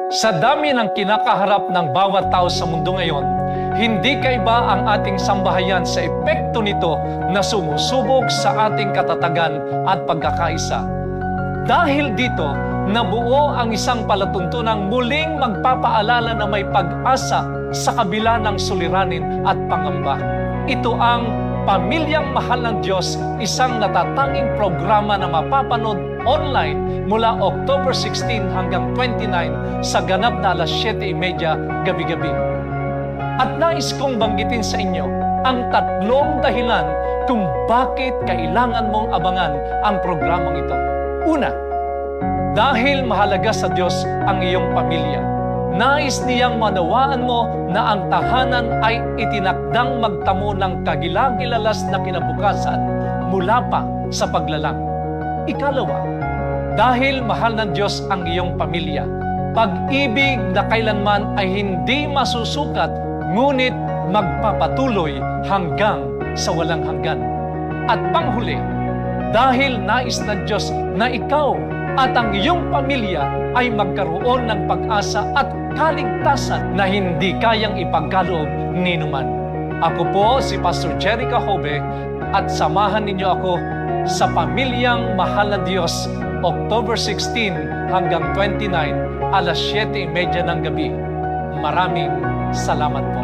Sa dami ng kinakaharap ng bawat tao sa mundo ngayon, hindi kaiba ang ating sambahayan sa epekto nito na sumusubok sa ating katatagan at pagkakaisa. Dahil dito, nabuo ang isang palatuntunang muling magpapaalala na may pag-asa sa kabila ng suliranin at pangamba. Ito ang Pamilyang Mahal ng Diyos, isang natatanging programa na mapapanood online mula October 16 hanggang 29 sa ganap na alas 7:30 gabi-gabi. At nais kong banggitin sa inyo ang 3 dahilan kung bakit kailangan mong abangan ang programang ito. Una, dahil mahalaga sa Diyos ang iyong pamilya. Nais niyang manawaan mo na ang tahanan ay itinakdang magtamo ng kagilagilalas na kinabukasan mula pa sa paglalang. Ikalawa, dahil mahal ng Diyos ang iyong pamilya. Pag-ibig na kailanman ay hindi masusukat, ngunit magpapatuloy hanggang sa walang hanggan. At panghuli, dahil nais ng Diyos na ikaw at ang iyong pamilya ay magkaroon ng pag-asa at kaligtasan na hindi kayang ipagkaloob ni numan. Ako po si Pastor Jerry Cahobe at samahan ninyo ako sa Pamilyang Mahal na Diyos, October 16 hanggang 29, alas 7:30 ng gabi. Maraming salamat po.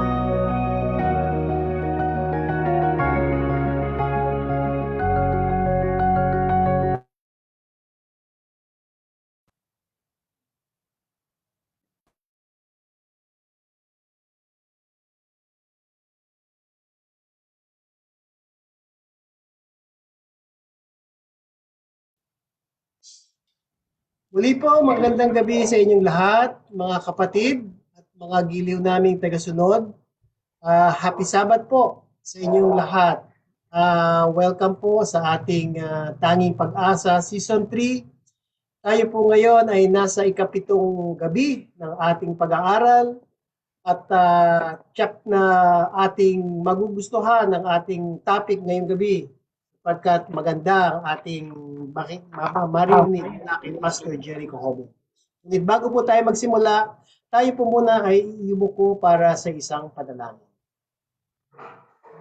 Muli po, magandang gabi sa inyong lahat, mga kapatid at mga giliw naming tagasunod. Happy Sabbath po sa inyong lahat. Welcome po sa ating Tanging Pag-asa Season 3. Tayo po ngayon ay nasa ikapitong gabi ng ating pag-aaral at check na ating magugustuhan ng ating topic ngayong gabi. Pagkat maganda ang ating marinig na kay Pastor Jerry Cahobe. Ngunit bago po tayo magsimula, tayo po muna ay iubuko para sa isang panalangin.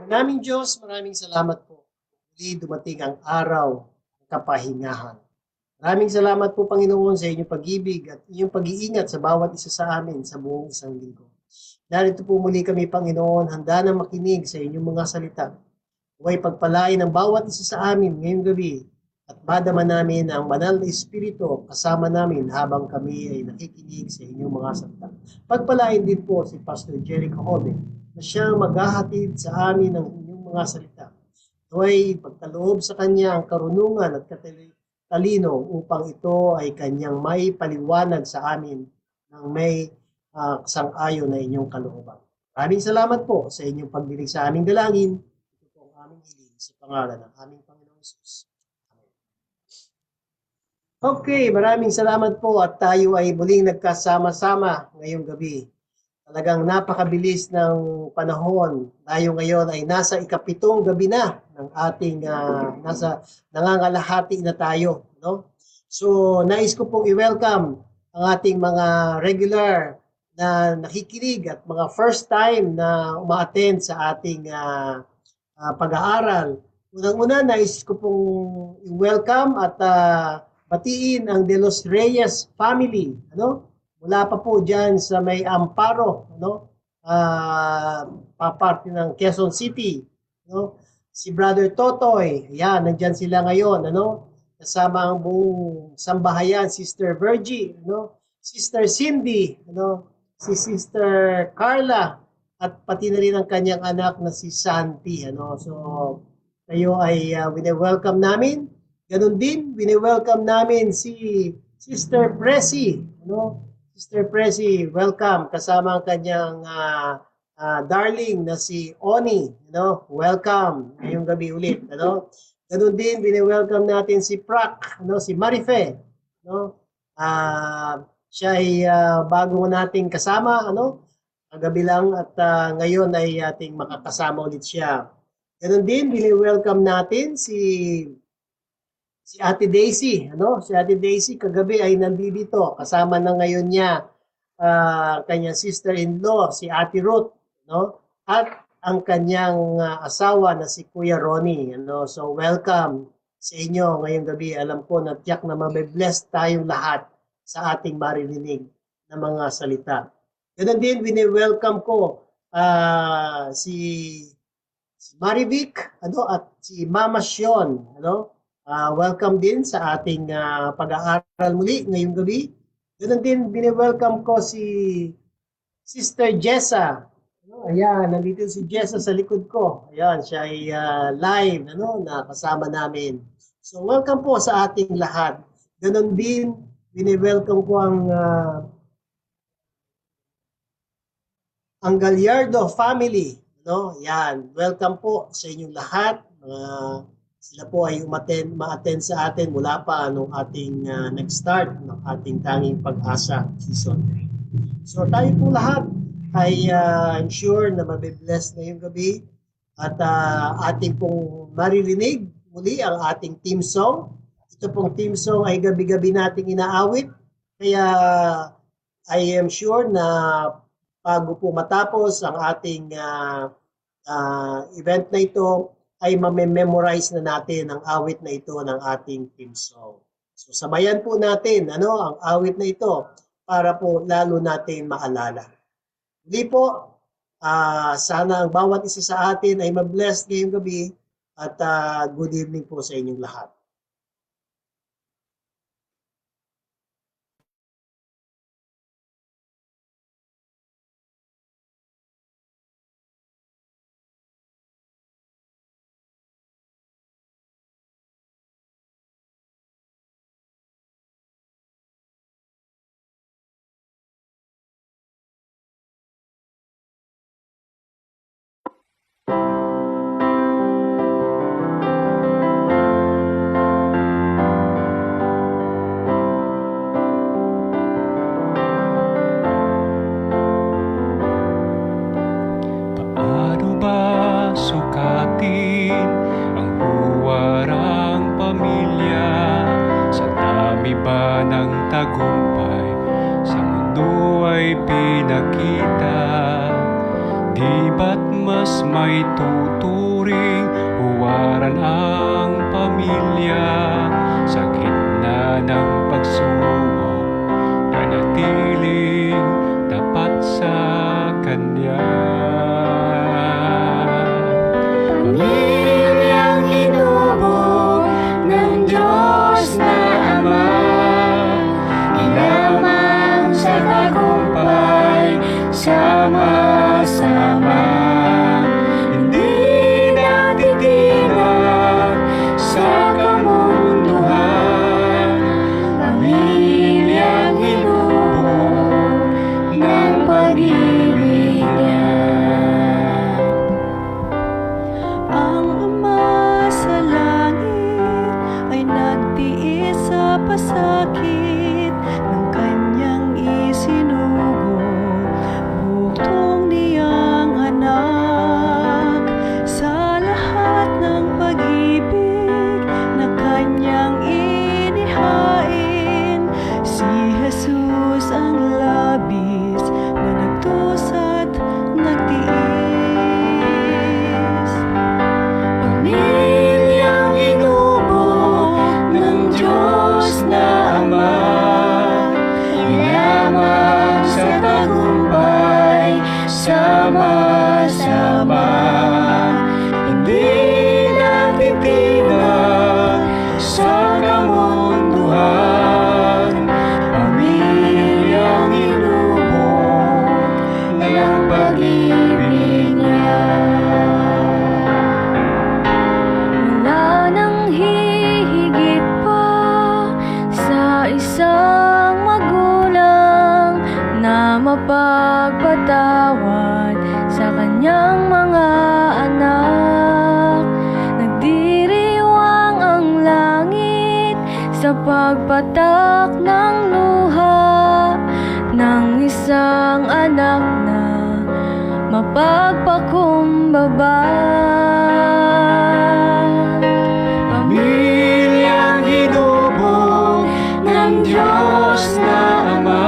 Maraming Diyos, maraming salamat po. Muli dumating ang araw ng kapahingahan. Maraming salamat po, Panginoon, sa inyong pag-ibig at inyong pag-iingat sa bawat isa sa amin sa buong isang linggo. Narito po muli kami, Panginoon, handa na makinig sa inyong mga salita. Huwag pagpalain ng bawat isa sa amin ngayong gabi at madama namin ang banal na Espiritu kasama namin habang kami ay nakikinig sa inyong mga salita. Pagpalain din po si Pastor Jerry Cahobe na siyang maghahatid sa amin ng inyong mga salita. Huwag pagkaloob sa kanya ang karunungan at talino upang ito ay kanyang may paliwanag sa amin ng may sang-ayon na inyong kalooban. Maraming salamat po sa inyong pagdinig sa aming dalangin. Aming hiling sa pangalan ng aming Panginoong Hesus. Amen. Okay, maraming salamat po at tayo ay muling nagkasama-sama ngayong gabi. Talagang napakabilis ng panahon. Tayo ngayon ay nasa ikapitong gabi na ng ating nasa nangangalahati na tayo. No? So, nais ko pong i-welcome ang ating mga regular na nakikinig at mga first time na uma-attend sa ating pag-aaral. Unang-una, nais ko pong i-welcome at batiin ang De Los Reyes family. Mula pa po dyan sa may Amparo, paparte ng Quezon City. Si Brother Totoy, yan, nandyan sila ngayon. Kasama ang buong sambahayan, Sister Virgie, Sister Cindy, si Sister Carla, at pati na rin ang kanyang anak na si Santi. So, kayo ay wini-welcome namin. Ganun din, wini-welcome namin si Sister Presi. Sister Presi, welcome. Kasama ang kanyang darling na si Oni. Welcome ngayong gabi ulit. Ganun din, wini-welcome natin si Prak, si Marife. Siya ay bago nating kasama, kagabi lang at ngayon ay ating makakasama ulit siya. Ganun din, welcome natin si Ate Daisy. Si Ate Daisy kagabi ay nandito. Kasama na ngayon niya kanyang sister-in-law, si Ate Ruth, no? At ang kanyang asawa na si Kuya Ronnie. Ano? So welcome sa inyo ngayong gabi. Alam ko na tiyak na mabe-bless tayong lahat sa ating maririnig na mga salita. Ganun din, wini-welcome ko si Marivic ano, at si Mama Shion. Ano? Welcome din sa ating pag-aaral muli ngayong gabi. Ganun din, bini-welcome ko si Sister Jessa. Ano, ayan, nandito si Jessa sa likod ko. Ayan, siya ay live, ano, na kasama namin. So, welcome po sa ating lahat. Ganun din, bini-welcome ko ang Gallardo family. No? Yan, welcome po sa inyong lahat. Sila po ay ma-attend sa atin mula pa nung ating nag-start ng ating tanging pag-asa season 3. So tayo po lahat ay I'm sure na mabibless ngayong gabi at ating pong maririnig muli ang ating team song. Ito pong team song ay gabi-gabi nating inaawit. Kaya I am sure na bago po matapos ang ating event na ito, ay mamememorize na natin ang awit na ito ng ating team song. So sabayan po natin ang awit na ito para po lalo natin maalala. Hindi po, sana ang bawat isa sa atin ay mabless ngayong gabi at good evening po sa inyong lahat. Sukatin ang huwarang pamilya sa dami ba ng tagumpay sa mundo ay pinakita. Di ba't mas may tuturing huwaran ang pamilya sa gitna ng pagsubok, nanatiling tapat sa Kanya. Pamilyang hinubog ng Diyos na Ama, ilamang sa tagumpay, sama-sama. Hindi natitinag sa kamunduhan, pamilyang hinubog ng pag-ibig niya. Ang Ama sa langit ay nagtiis sa pasakit ng Kanyang isinugo, buktong niyang anak. Sa lahat ng pag-ibig na Kanyang inihain, si Jesus ang labis na nagdusa't nagtiis. Pamilyang hinubog ng Diyos na Ama, ilamang sa tagumpay, sama-sama. Hindi natitinag sa kamunduhan, pamilyang hinubog ng pag-ibig niya. Wala nang hihigit pa sa isang magulang na mapagpatawad sa kanyang mga anak. Nagdiriwang ang langit sa pagpatak ng luha ng isang anak na mapagpakumbaba. Pamilyang hinubog ng Diyos na Ama,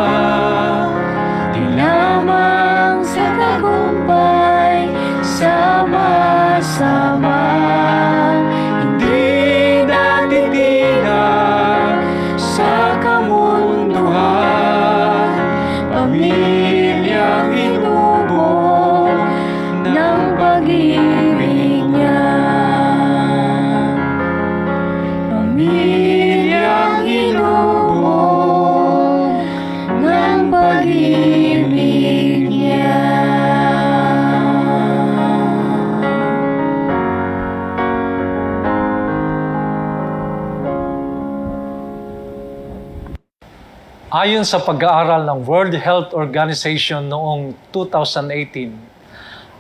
Ayon sa pag-aaral ng World Health Organization noong 2018,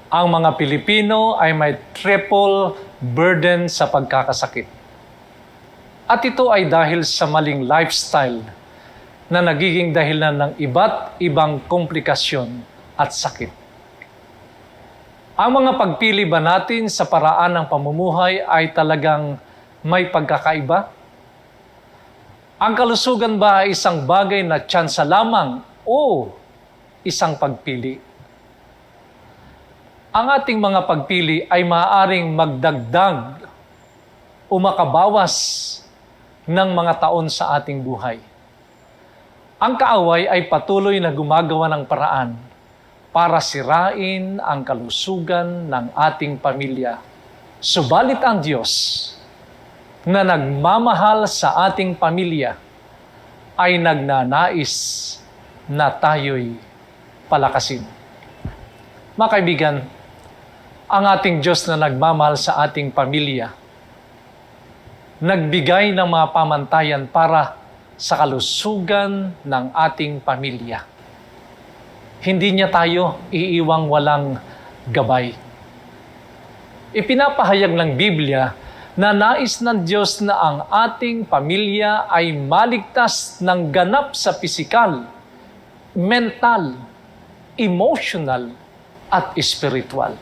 ang mga Pilipino ay may triple burden sa pagkakasakit. At ito ay dahil sa maling lifestyle na nagiging dahilan ng iba't ibang komplikasyon at sakit. Ang mga pagpili ba natin sa paraan ng pamumuhay ay talagang may pagkakaiba? Ang kalusugan ba ay isang bagay na tsansa lamang o isang pagpili? Ang ating mga pagpili ay maaaring magdagdag o makabawas ng mga taon sa ating buhay. Ang kaaway ay patuloy na gumagawa ng paraan para sirain ang kalusugan ng ating pamilya. Subalit ang Diyos na nagmamahal sa ating pamilya ay nagnanais na tayo'y palakasin. Mga kaibigan, ang ating Diyos na nagmamahal sa ating pamilya, nagbigay ng mga pamantayan para sa kalusugan ng ating pamilya. Hindi niya tayo iiwang walang gabay. Ipinapahayag ng Biblia na nais ng Diyos na ang ating pamilya ay maligtas ng ganap sa pisikal, mental, emotional, at spiritual.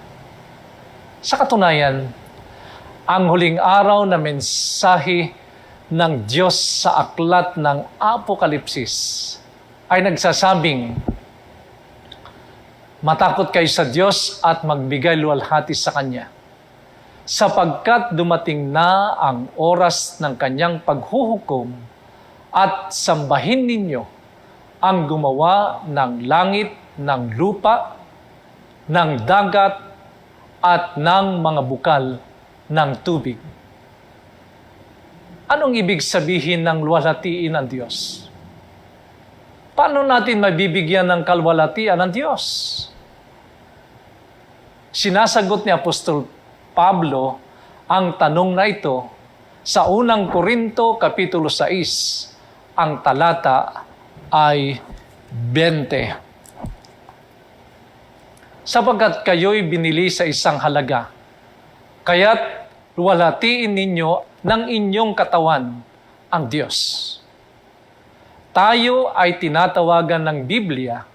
Sa katunayan, ang huling araw na mensahe ng Diyos sa aklat ng Apokalipsis ay nagsasabing, matakot kayo sa Diyos at magbigay luwalhati sa Kanya, sapagkat dumating na ang oras ng Kanyang paghuhukom at sambahin ninyo ang gumawa ng langit, ng lupa, ng dagat, at ng mga bukal ng tubig. Anong ibig sabihin ng luwalhatiin ng Diyos? Paano natin mabibigyan ng kalwalhatian ng Diyos? Sinasagot ni Apostol Pablo ang tanong na ito sa unang Korinto Kapitulo 6, ang talata ay 20. Sapagkat kayo'y binili sa isang halaga, kaya't luwalhatiin ninyo ng inyong katawan ang Diyos. Tayo ay tinatawagan ng Biblia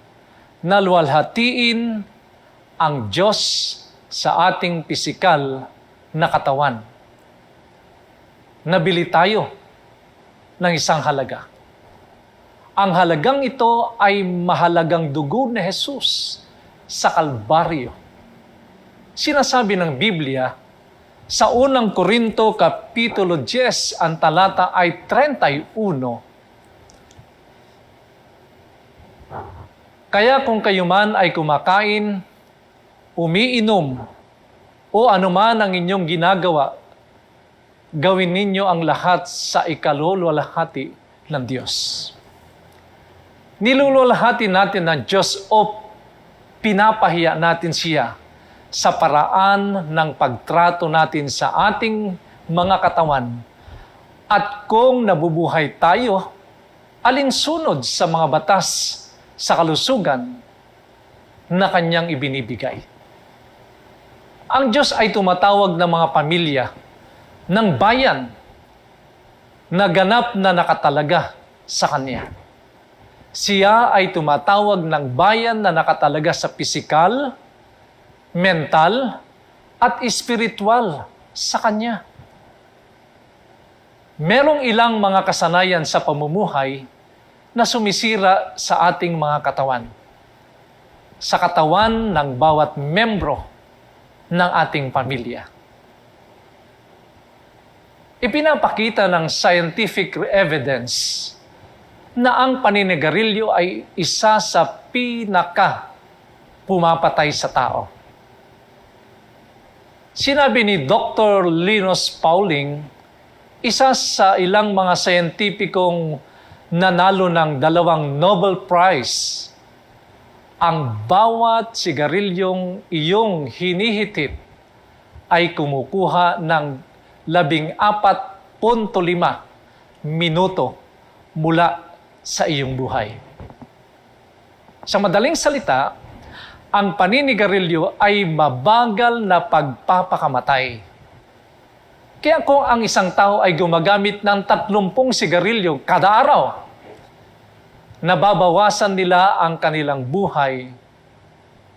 na luwalhatiin ang Diyos sa ating pisikal na katawan. Nabili tayo ng isang halaga. Ang halagang ito ay mahalagang dugo ni Jesus sa Kalbaryo. Sinasabi ng Biblia sa unang Korinto Kapitulo 10, ang talata ay 31. Kaya kung kayo man ay kumakain, umiinom, o anuman ang inyong ginagawa, gawin ninyo ang lahat sa ikaluluwalhati ng Diyos. Niluluwalhati natin ng Diyos o pinapahiya natin siya sa paraan ng pagtrato natin sa ating mga katawan. At kung nabubuhay tayo, alinsunod sa mga batas sa kalusugan na Kanyang ibinibigay. Ang Diyos ay tumatawag ng mga pamilya, ng bayan, na ganap na nakatalaga sa Kanya. Siya ay tumatawag ng bayan na nakatalaga sa pisikal, mental, at espiritual sa Kanya. Merong ilang mga kasanayan sa pamumuhay na sumisira sa ating mga katawan. Sa katawan ng bawat membro ng ating pamilya. Ipinapakita ng scientific evidence na ang paninigarilyo ay isa sa pumapatay sa tao. Sinabi ni Dr. Linus Pauling, isa sa ilang mga scientificong nanalo ng 2 Nobel Prize, ang bawat sigarilyong iyong hinihitit ay kumukuha ng 14.5 minuto mula sa iyong buhay. Sa madaling salita, ang paninigarilyo ay mabagal na pagpapakamatay. Kaya kung ang isang tao ay gumagamit ng 30 sigarilyo kada araw, nababawasan nila ang kanilang buhay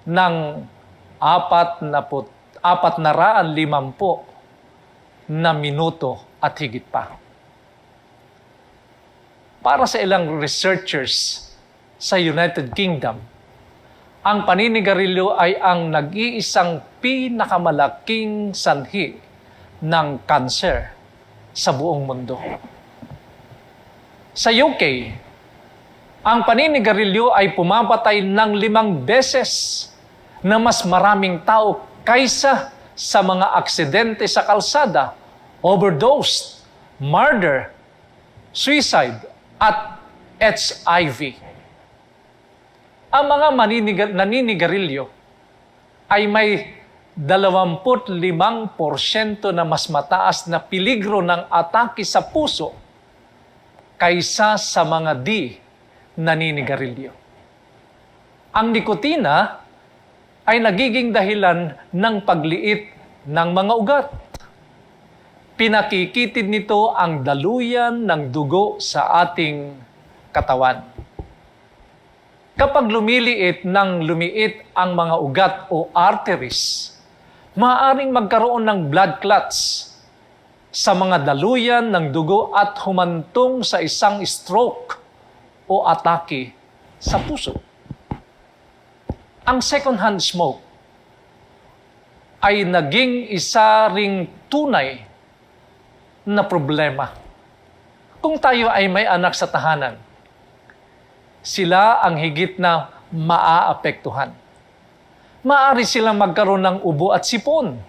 ng 450 na minuto at higit pa. Para sa ilang researchers sa United Kingdom, ang paninigarilyo ay ang nag-iisang pinakamalaking sanhi ng kanser sa buong mundo. Sa UK, ang paninigarilyo ay pumapatay ng 5 beses na mas maraming tao kaysa sa mga aksidente sa kalsada, overdose, murder, suicide, at HIV. Ang mga naninigarilyo ay may 25% na mas mataas na peligro ng atake sa puso kaysa sa mga di naninigarilyo. Ang nikotina ay nagiging dahilan ng pagliit ng mga ugat. Pinakikitid nito ang daluyan ng dugo sa ating katawan. Kapag lumiit ang mga ugat o arteries, maaaring magkaroon ng blood clots sa mga daluyan ng dugo at humantong sa isang stroke o atake sa puso. Ang second-hand smoke ay naging isa ring tunay na problema. Kung tayo ay may anak sa tahanan, sila ang higit na maaapektuhan. Maaari silang magkaroon ng ubo at sipon.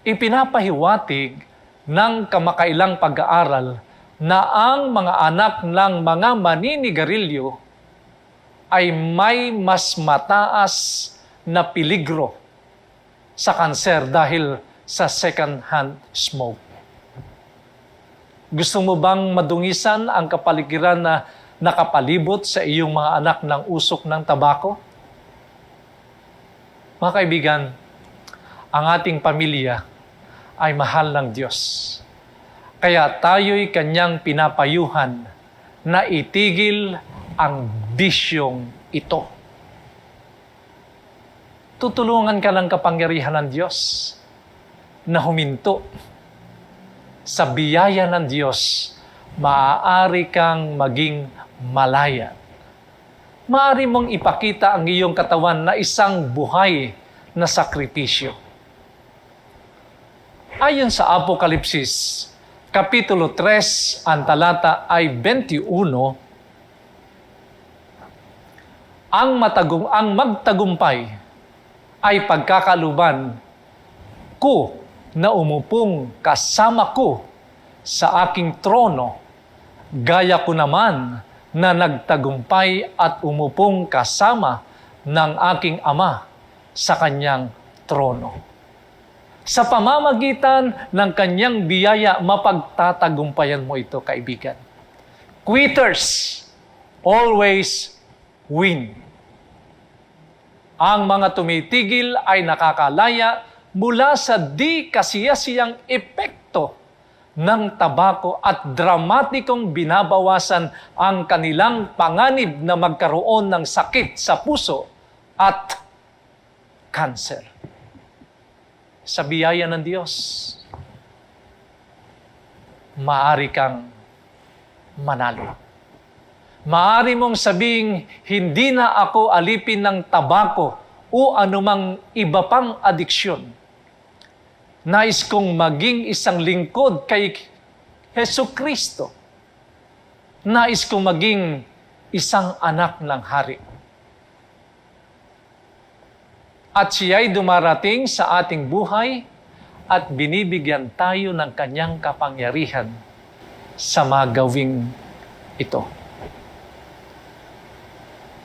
Ipinapahiwatig ng kamakailang pag-aaral na ang mga anak ng mga maninigarilyo ay may mas mataas na peligro sa kanser dahil sa second-hand smoke. Gusto mo bang madungisan ang kapaligiran na nakapalibot sa iyong mga anak ng usok ng tabako? Mga kaibigan, ang ating pamilya ay mahal ng Diyos. Kaya tayo'y kanyang pinapayuhan na itigil ang bisyong ito. Tutulungan ka ng kapangyarihan ng Diyos na huminto. Sa biyaya ng Diyos, maaari kang maging malaya. Maaari mong ipakita ang iyong katawan na isang buhay na sakripisyo. Ayon sa Apokalipsis, Kapitulo 3, ang talata ay 21, ang magtagumpay ay pagkakaluban ko na umupong kasama ko sa aking trono, gaya ko naman na nagtagumpay at umupong kasama ng aking Ama sa kanyang trono. Sa pamamagitan ng kanyang biyaya, mapagtatagumpayan mo ito, kaibigan. Quitters always win. Ang mga tumitigil ay nakakalaya mula sa di kasiyasiyang epekto ng tabako at dramatikong binabawasan ang kanilang panganib na magkaroon ng sakit sa puso at kanser. Sa biyaya ng Diyos, maaari kang manalo. Maaari mong sabing, hindi na ako alipin ng tabako o anumang iba pang adiksyon. Nais kong maging isang lingkod kay Hesukristo. Nais kong maging isang anak ng hari. At siya'y dumarating sa ating buhay at binibigyan tayo ng kanyang kapangyarihan sa magawing ito.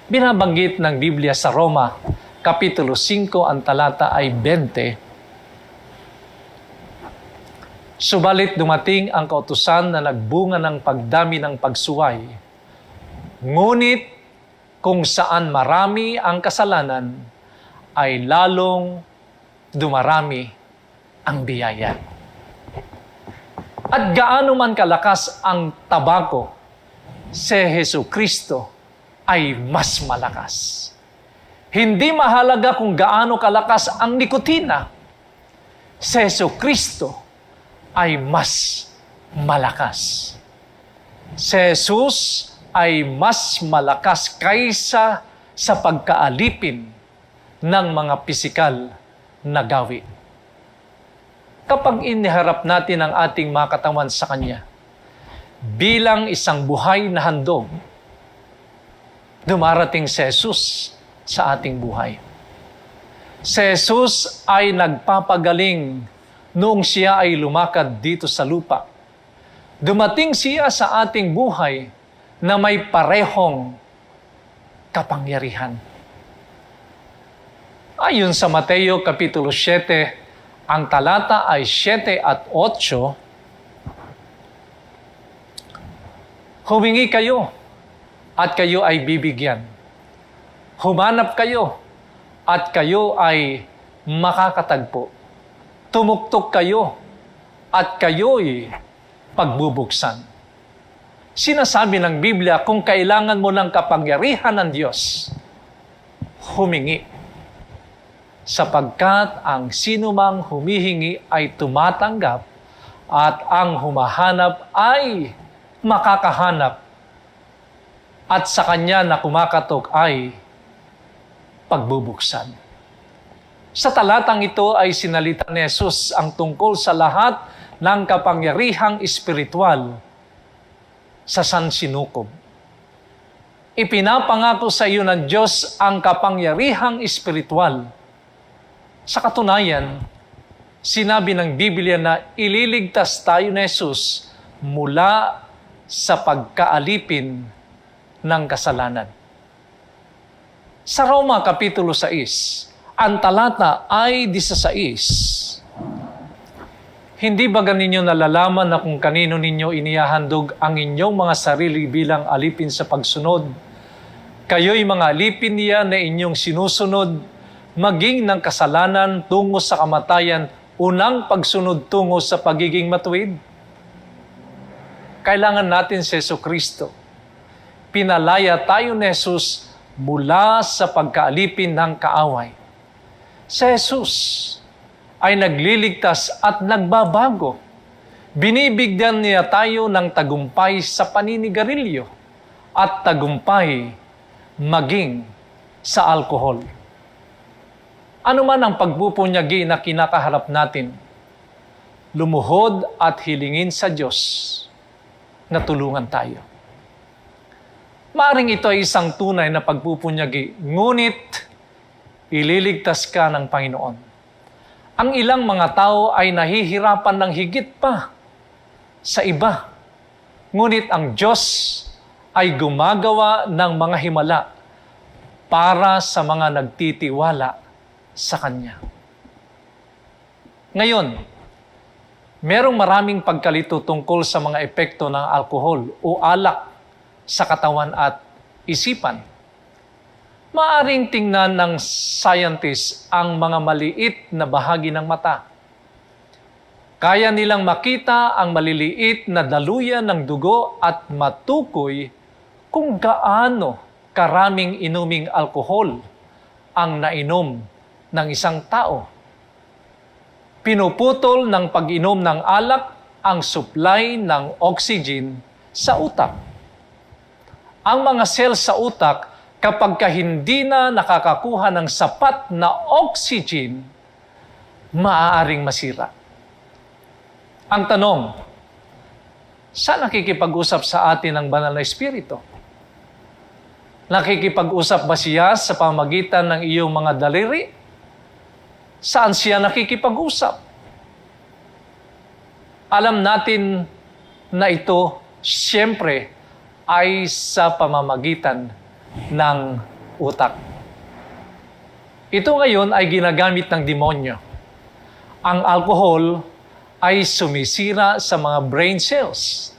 Binabanggit ng Biblia sa Roma, Kapitulo 5, ang talata ay 20. Subalit dumating ang kautusan na nagbunga ng pagdami ng pagsuway Ngunit kung saan marami ang kasalanan, ay lalong dumarami ang biyaya. At gaano man kalakas ang tabako, si Jesucristo ay mas malakas. Hindi mahalaga kung gaano kalakas ang nikotina, si Jesucristo ay mas malakas. Si Jesus ay mas malakas kaysa sa pagkaalipin ng mga pisikal na gawi. Kapag iniharap natin ang ating mga katawan sa Kanya, bilang isang buhay na handog, dumarating si Jesus sa ating buhay. Si Jesus ay nagpapagaling noong siya ay lumakad dito sa lupa. Dumating siya sa ating buhay na may parehong kapangyarihan. Ayon sa Mateo Kapitulo 7, ang talata ay 7 at 8, humingi kayo at kayo ay bibigyan. Humanap kayo at kayo ay makakatagpo. Tumuktok kayo at kayo'y pagbubuksan. Sinasabi ng Biblia, kung kailangan mo ng kapangyarihan ng Diyos, humingi. Sapagkat ang sinumang humihingi ay tumatanggap at ang humahanap ay makakahanap at sa kanya na kumakatok ay pagbubuksan. Sa talatang ito ay sinalita ni Jesus ang tungkol sa lahat ng kapangyarihang espiritual sa sansinukob. Ipinapangako sa iyo ng Diyos ang kapangyarihang espiritual. Sa katunayan, sinabi ng Biblia na ililigtas tayo ni Jesus mula sa pagkaalipin ng kasalanan. Sa Roma Kapitulo 6, ang talata ay 16. Hindi ba ganinyo nalalaman na kung kanino ninyo inihahandog ang inyong mga sarili bilang alipin sa pagsunod? Kayo'y mga alipin niya na inyong sinusunod, maging ng kasalanan tungo sa kamatayan, unang pagsunod tungo sa pagiging matuwid. Kailangan natin si Jesucristo. Pinalaya tayo ni Jesus mula sa pagkaalipin ng kaaway. Si Jesus ay nagliligtas at nagbabago. Binibigyan niya tayo ng tagumpay sa paninigarilyo at tagumpay maging sa alkohol. Ano man ang pagpupunyagi na kinakaharap natin, lumuhod at hilingin sa Diyos na tulungan tayo. Maaring ito ay isang tunay na pagpupunyagi, ngunit ililigtas ka ng Panginoon. Ang ilang mga tao ay nahihirapan ng higit pa sa iba. Ngunit ang Diyos ay gumagawa ng mga himala para sa mga nagtitiwala sa Kanya. Ngayon, merong maraming pagkalito tungkol sa mga epekto ng alkohol o alak sa katawan at isipan. Maaring tingnan ng scientists ang mga maliit na bahagi ng mata. Kaya nilang makita ang maliliit na daluyan ng dugo at matukoy kung gaano karaming inuming alkohol ang nainom ng isang tao. Pinuputol ng pag-inom ng alak ang supply ng oxygen sa utak. Ang mga cell sa utak, kapag hindi na nakakakuha ng sapat na oxygen, maaaring masira. Ang tanong, saan nakikipag-usap sa atin ang banal na Espiritu? Nakikipag-usap ba siya sa pamagitan ng iyong mga daliri? Saan siya nakikipag-usap? Alam natin na ito, siyempre, ay sa pamamagitan ng utak. Ito ngayon ay ginagamit ng demonyo. Ang alcohol ay sumisira sa mga brain cells.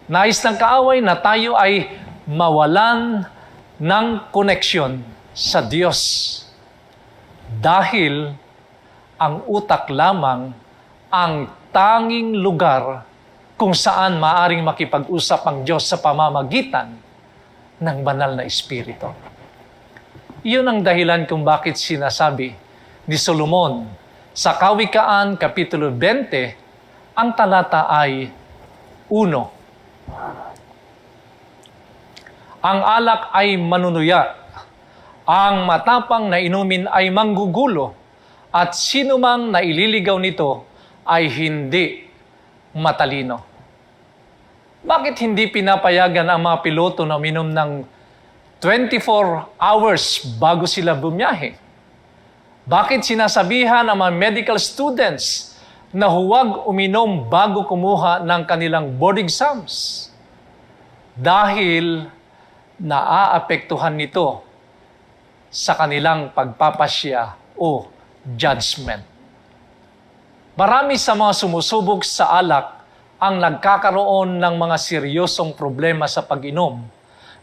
Nais ng kaaway na tayo ay mawalan ng koneksyon sa Diyos. Dahil ang utak lamang ang tanging lugar kung saan maaring makipag-usap ang Diyos sa pamamagitan ng banal na Espiritu. Iyon ang dahilan kung bakit sinasabi ni Solomon sa Kawikaan, Kapitulo 20, ang talata ay 1. Ang alak ay manunuya, ang matapang na inumin ay manggugulo, at sinumang naililigaw nito ay hindi matalino. Bakit hindi pinapayagan ang mga piloto na uminom ng 24 hours bago sila bumiyahe? Bakit sinasabihan ang mga medical students na huwag uminom bago kumuha ng kanilang board exams? Dahil naaapektuhan nito sa kanilang pagpapasya o judgment. Marami sa mga sumusubok sa alak ang nagkakaroon ng mga seryosong problema sa pag-inom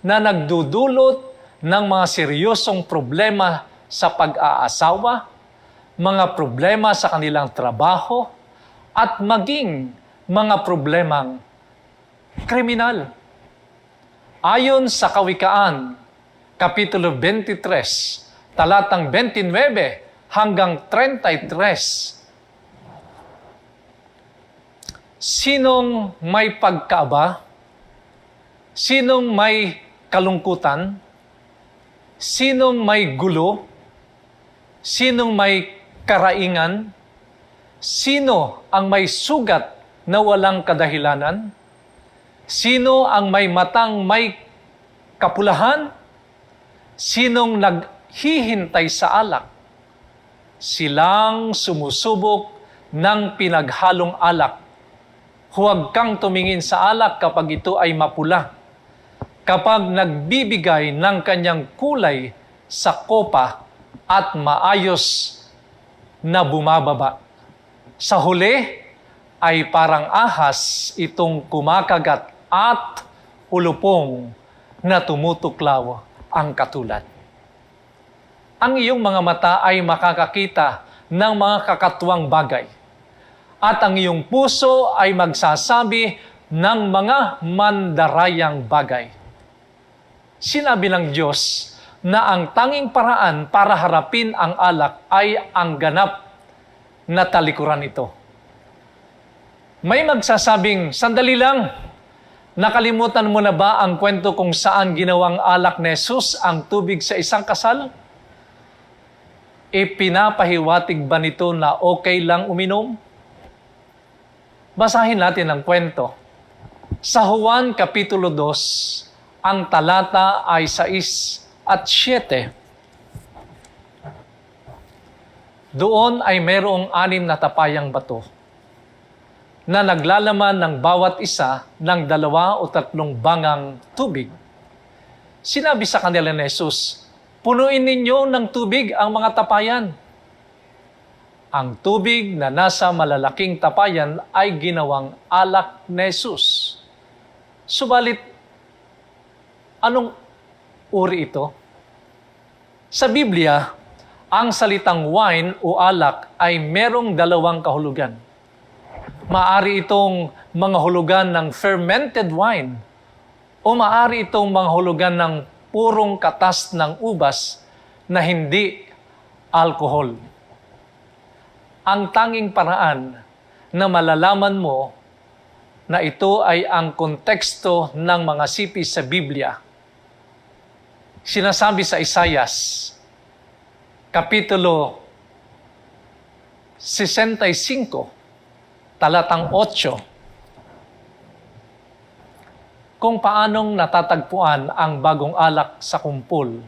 na nagdudulot ng mga seryosong problema sa pag-aasawa, mga problema sa kanilang trabaho, at maging mga problemang kriminal. Ayon sa Kawikaan, Kapitulo 23, talatang 29 hanggang 33, sinong may pagkaaba? Sinong may kalungkutan? Sinong may gulo? Sinong may karaingan? Sino ang may sugat na walang kadahilanan? Sino ang may matang may kapulahan? Sinong naghihintay sa alak? Silang sumusubok ng pinaghalong alak. Huwag kang tumingin sa alak kapag ito ay mapula. Kapag nagbibigay ng kanyang kulay sa kopa at maayos na bumababa. Sa huli ay parang ahas itong kumakagat at ulupong na tumutuklaw ang katulad. Ang iyong mga mata ay makakakita ng mga kakatuwang bagay. At ang iyong puso ay magsasabi ng mga mandarayang bagay. Sinabi ng Diyos na ang tanging paraan para harapin ang alak ay ang ganap na talikuran ito. May magsasabing, sandali lang, nakalimutan mo na ba ang kwento kung saan ginawang alak ni Jesus ang tubig sa isang kasal? Ipinapahiwatig ba nito na okay lang uminom? Basahin natin ang kwento. Sa Juan Kapitulo 2, ang talata ay 6 at 7. Doon ay mayroong 6 na tapayang bato na naglalaman ng bawat isa ng 2 o 3 bangang tubig. Sinabi sa kanila ni Jesus, punuin ninyo ng tubig ang mga tapayan. Ang tubig na nasa malalaking tapayan ay ginawang alak ni Jesus. Subalit, anong uri ito? Sa Biblia, ang salitang wine o alak ay merong 2 kahulugan. Maari itong mga hulugan ng fermented wine o maari itong mga hulugan ng purong katas ng ubas na hindi alkohol. Ang tanging paraan na malalaman mo na ito ay ang konteksto ng mga sipi sa Biblia. Sinasabi sa Isaias, Kapitulo 65, talatang 8, kung paanong natatagpuan ang bagong alak sa kumpol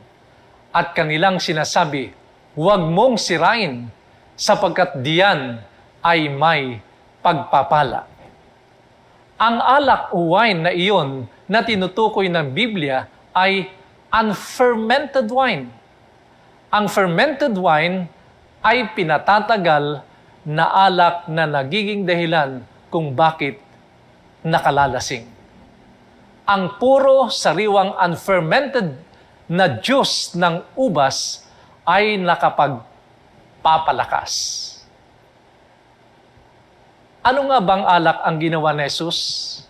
at kanilang sinasabi, huwag mong sirain sapagkat diyan ay may pagpapala. Ang alak o wine na iyon na tinutukoy ng Biblia ay unfermented wine. Ang fermented wine ay pinatatagal na alak na nagiging dahilan kung bakit nakalalasing. ang puro sariwang unfermented na juice ng ubas ay nakapagpapalakas. Ano nga bang alak ang ginawa ni Jesus?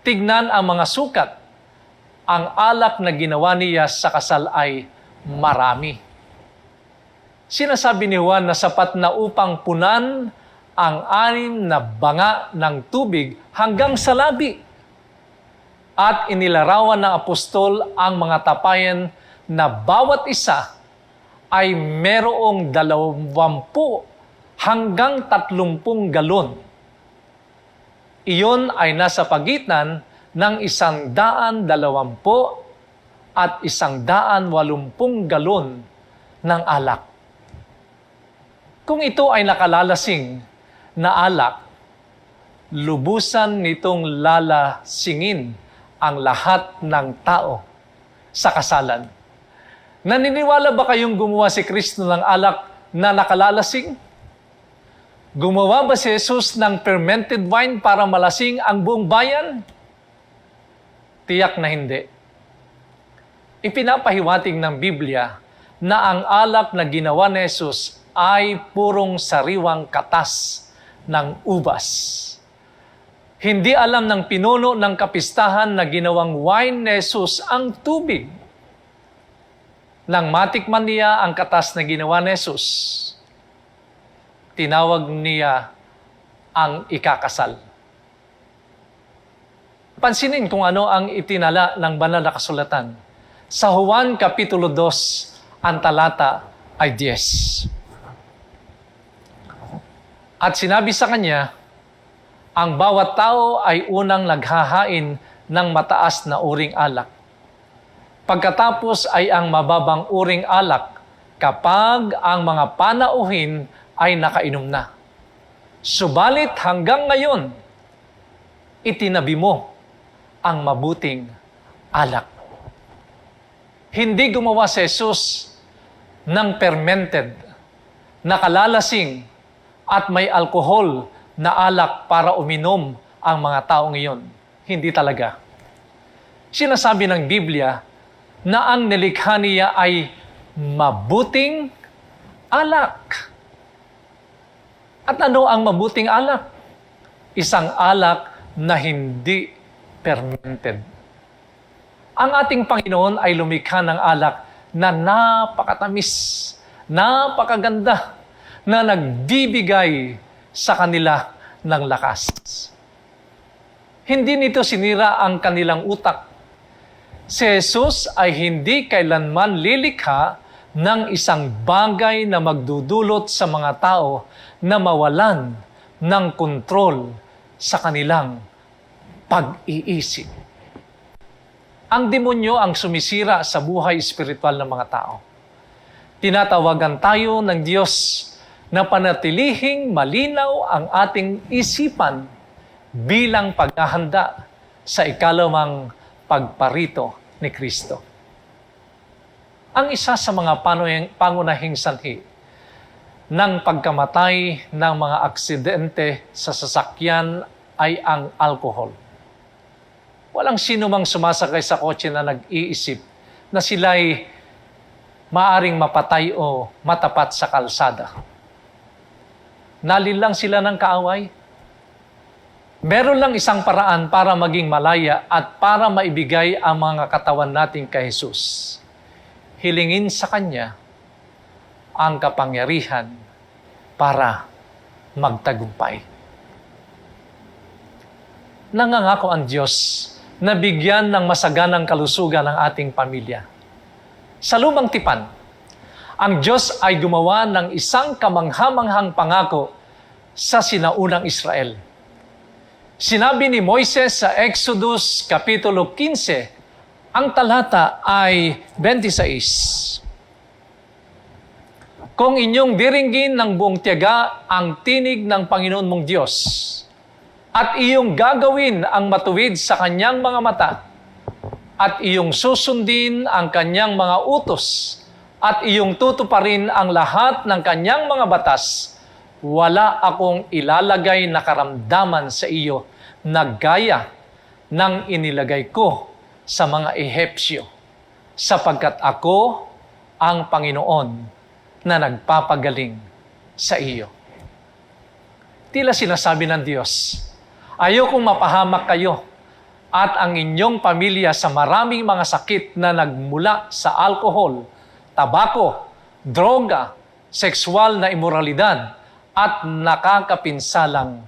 Tignan ang mga sukat. Ang alak na ginawa niya sa kasal ay marami. Sinasabi ni Juan na sapat na upang punan ang 6 na banga ng tubig hanggang sa labi. At inilarawan ng apostol ang mga tapayan na bawat isa ay merong 20 hanggang 30 galon. Iyon ay nasa pagitan ng 120 at 180 galon ng alak. Kung ito ay nakalalasing na alak, lubusan nitong lalasingin ang lahat ng tao sa kasalan. Naniniwala ba kayong gumawa si Kristo ng alak na nakalalasing? Gumawa ba si Jesus ng fermented wine para malasing ang buong bayan? Tiyak na hindi. Ipinapahiwatig ng Biblia na ang alak na ginawa ni Jesus ay purong sariwang katas ng ubas. Hindi alam ng pinuno ng kapistahan na ginawang wine ni Jesus ang tubig. Nang matikman niya ang katas na ginawa ni Jesus, tinawag niya ang ikakasal. Pansinin kung ano ang itinala ng banal na kasulatan. Sa Juan Kapitulo 2, ang talata ay 10. At sinabi sa kanya, ang bawat tao ay unang naghahain ng mataas na uring alak. Pagkatapos ay ang mababang uring alak kapag ang mga panauhin ay nakainom na. Subalit hanggang ngayon, itinabi mo ang mabuting alak. Hindi gumawa si Jesus ng fermented, nakalalasing, at may alkohol na alak para uminom ang mga tao ngayon. Hindi talaga. Sinasabi ng Biblia na ang nilikha niya ay mabuting alak. At ano ang mabuting alak? Isang alak na hindi fermented. Ang ating Panginoon ay lumikha ng alak na napakatamis, napakaganda, na nagbibigay sa kanila ng lakas. Hindi nito sinira ang kanilang utak. Si Jesus ay hindi kailanman lilikha ng isang bagay na magdudulot sa mga tao na mawalan ng kontrol sa kanilang pag-iisip. Ang demonyo ang sumisira sa buhay espiritual ng mga tao. Tinatawagan tayo ng Diyos na panatilihing malinaw ang ating isipan bilang paghahanda sa ikalawang pagparito ni Kristo. Ang isa sa mga pangunahing sanhi ng pagkamatay ng mga aksidente sa sasakyan ay ang alkohol. Walang sino mang sumasakay sa kotse na nag-iisip na sila'y maaring mapatay o matapat sa kalsada. Nalilang sila ng kaaway. Meron lang isang paraan para maging malaya at para maibigay ang mga katawan natin kay Jesus. Hilingin sa Kanya ang kapangyarihan para magtagumpay. Nangangako ang Diyos na bigyan ng masaganang kalusugan ang ating pamilya. Sa lumang tipan, ang Diyos ay gumawa ng isang kamanghamanghang pangako sa sinaunang Israel. Sinabi ni Moises sa Exodus Kapitulo 15, ang talata ay 26. Kung inyong diringgin ng buong tiyaga ang tinig ng Panginoon mong Diyos, at iyong gagawin ang matuwid sa kanyang mga mata, at iyong susundin ang kanyang mga utos, at iyong tutuparin ang lahat ng kanyang mga batas, wala akong ilalagay na karamdaman sa iyo na gaya nang inilagay ko sa mga Ehepsyo, sapagkat ako ang Panginoon na nagpapagaling sa iyo. Tila sinasabi ng Diyos, ayokong mapahamak kayo at ang inyong pamilya sa maraming mga sakit na nagmula sa alkohol, tabako, droga, sexual na imoralidad at nakakapinsalang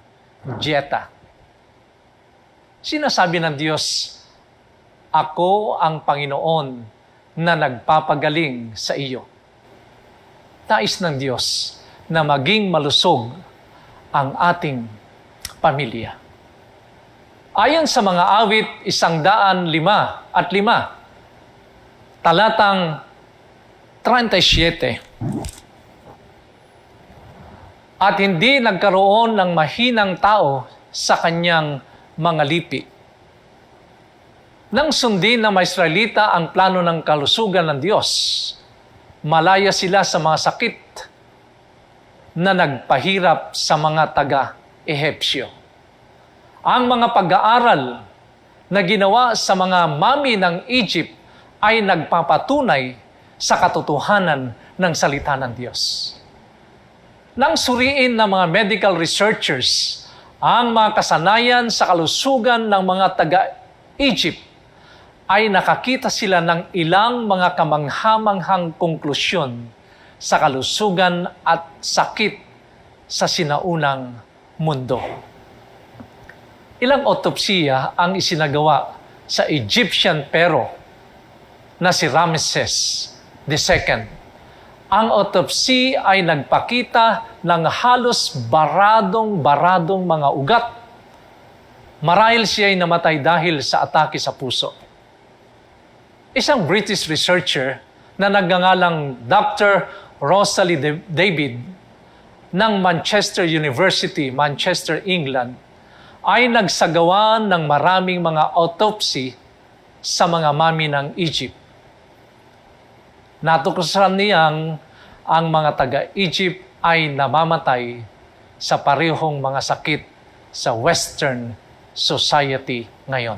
dieta. Sinasabi ng Diyos, ako ang Panginoon na nagpapagaling sa iyo. Nais ng Diyos na maging malusog ang ating pamilya. Ayon sa mga awit 105 talatang 37, at hindi nagkaroon ng mahinang tao sa kanyang mga lipi. Nang sundin ng mga Israelita ang plano ng kalusugan ng Diyos, malaya sila sa mga sakit na nagpahirap sa mga taga-Ehepsyo. Ang mga pag-aaral na ginawa sa mga mami ng Egypt ay nagpapatunay sa katotohanan ng salita ng Diyos. Nang suriin ng mga medical researchers ang mga kasanayan sa kalusugan ng mga taga-Egypt, ay nakakita sila ng ilang mga kamanghamanghang konklusyon sa kalusugan at sakit sa sinaunang mundo. Ilang otopsiya ang isinagawa sa Egyptian Pharaoh na si Ramses II. Ang autopsy ay nagpakita ng halos baradong mga ugat. Marahil siya ay namatay dahil sa atake sa puso. Isang British researcher na nagngangalang Dr. Rosalie David ng Manchester University, Manchester, England, ay nagsagawa ng maraming mga autopsy sa mga mami ng Egypt. Natuklasan niyang ang mga taga-Egypt ay namamatay sa parehong mga sakit sa Western society ngayon.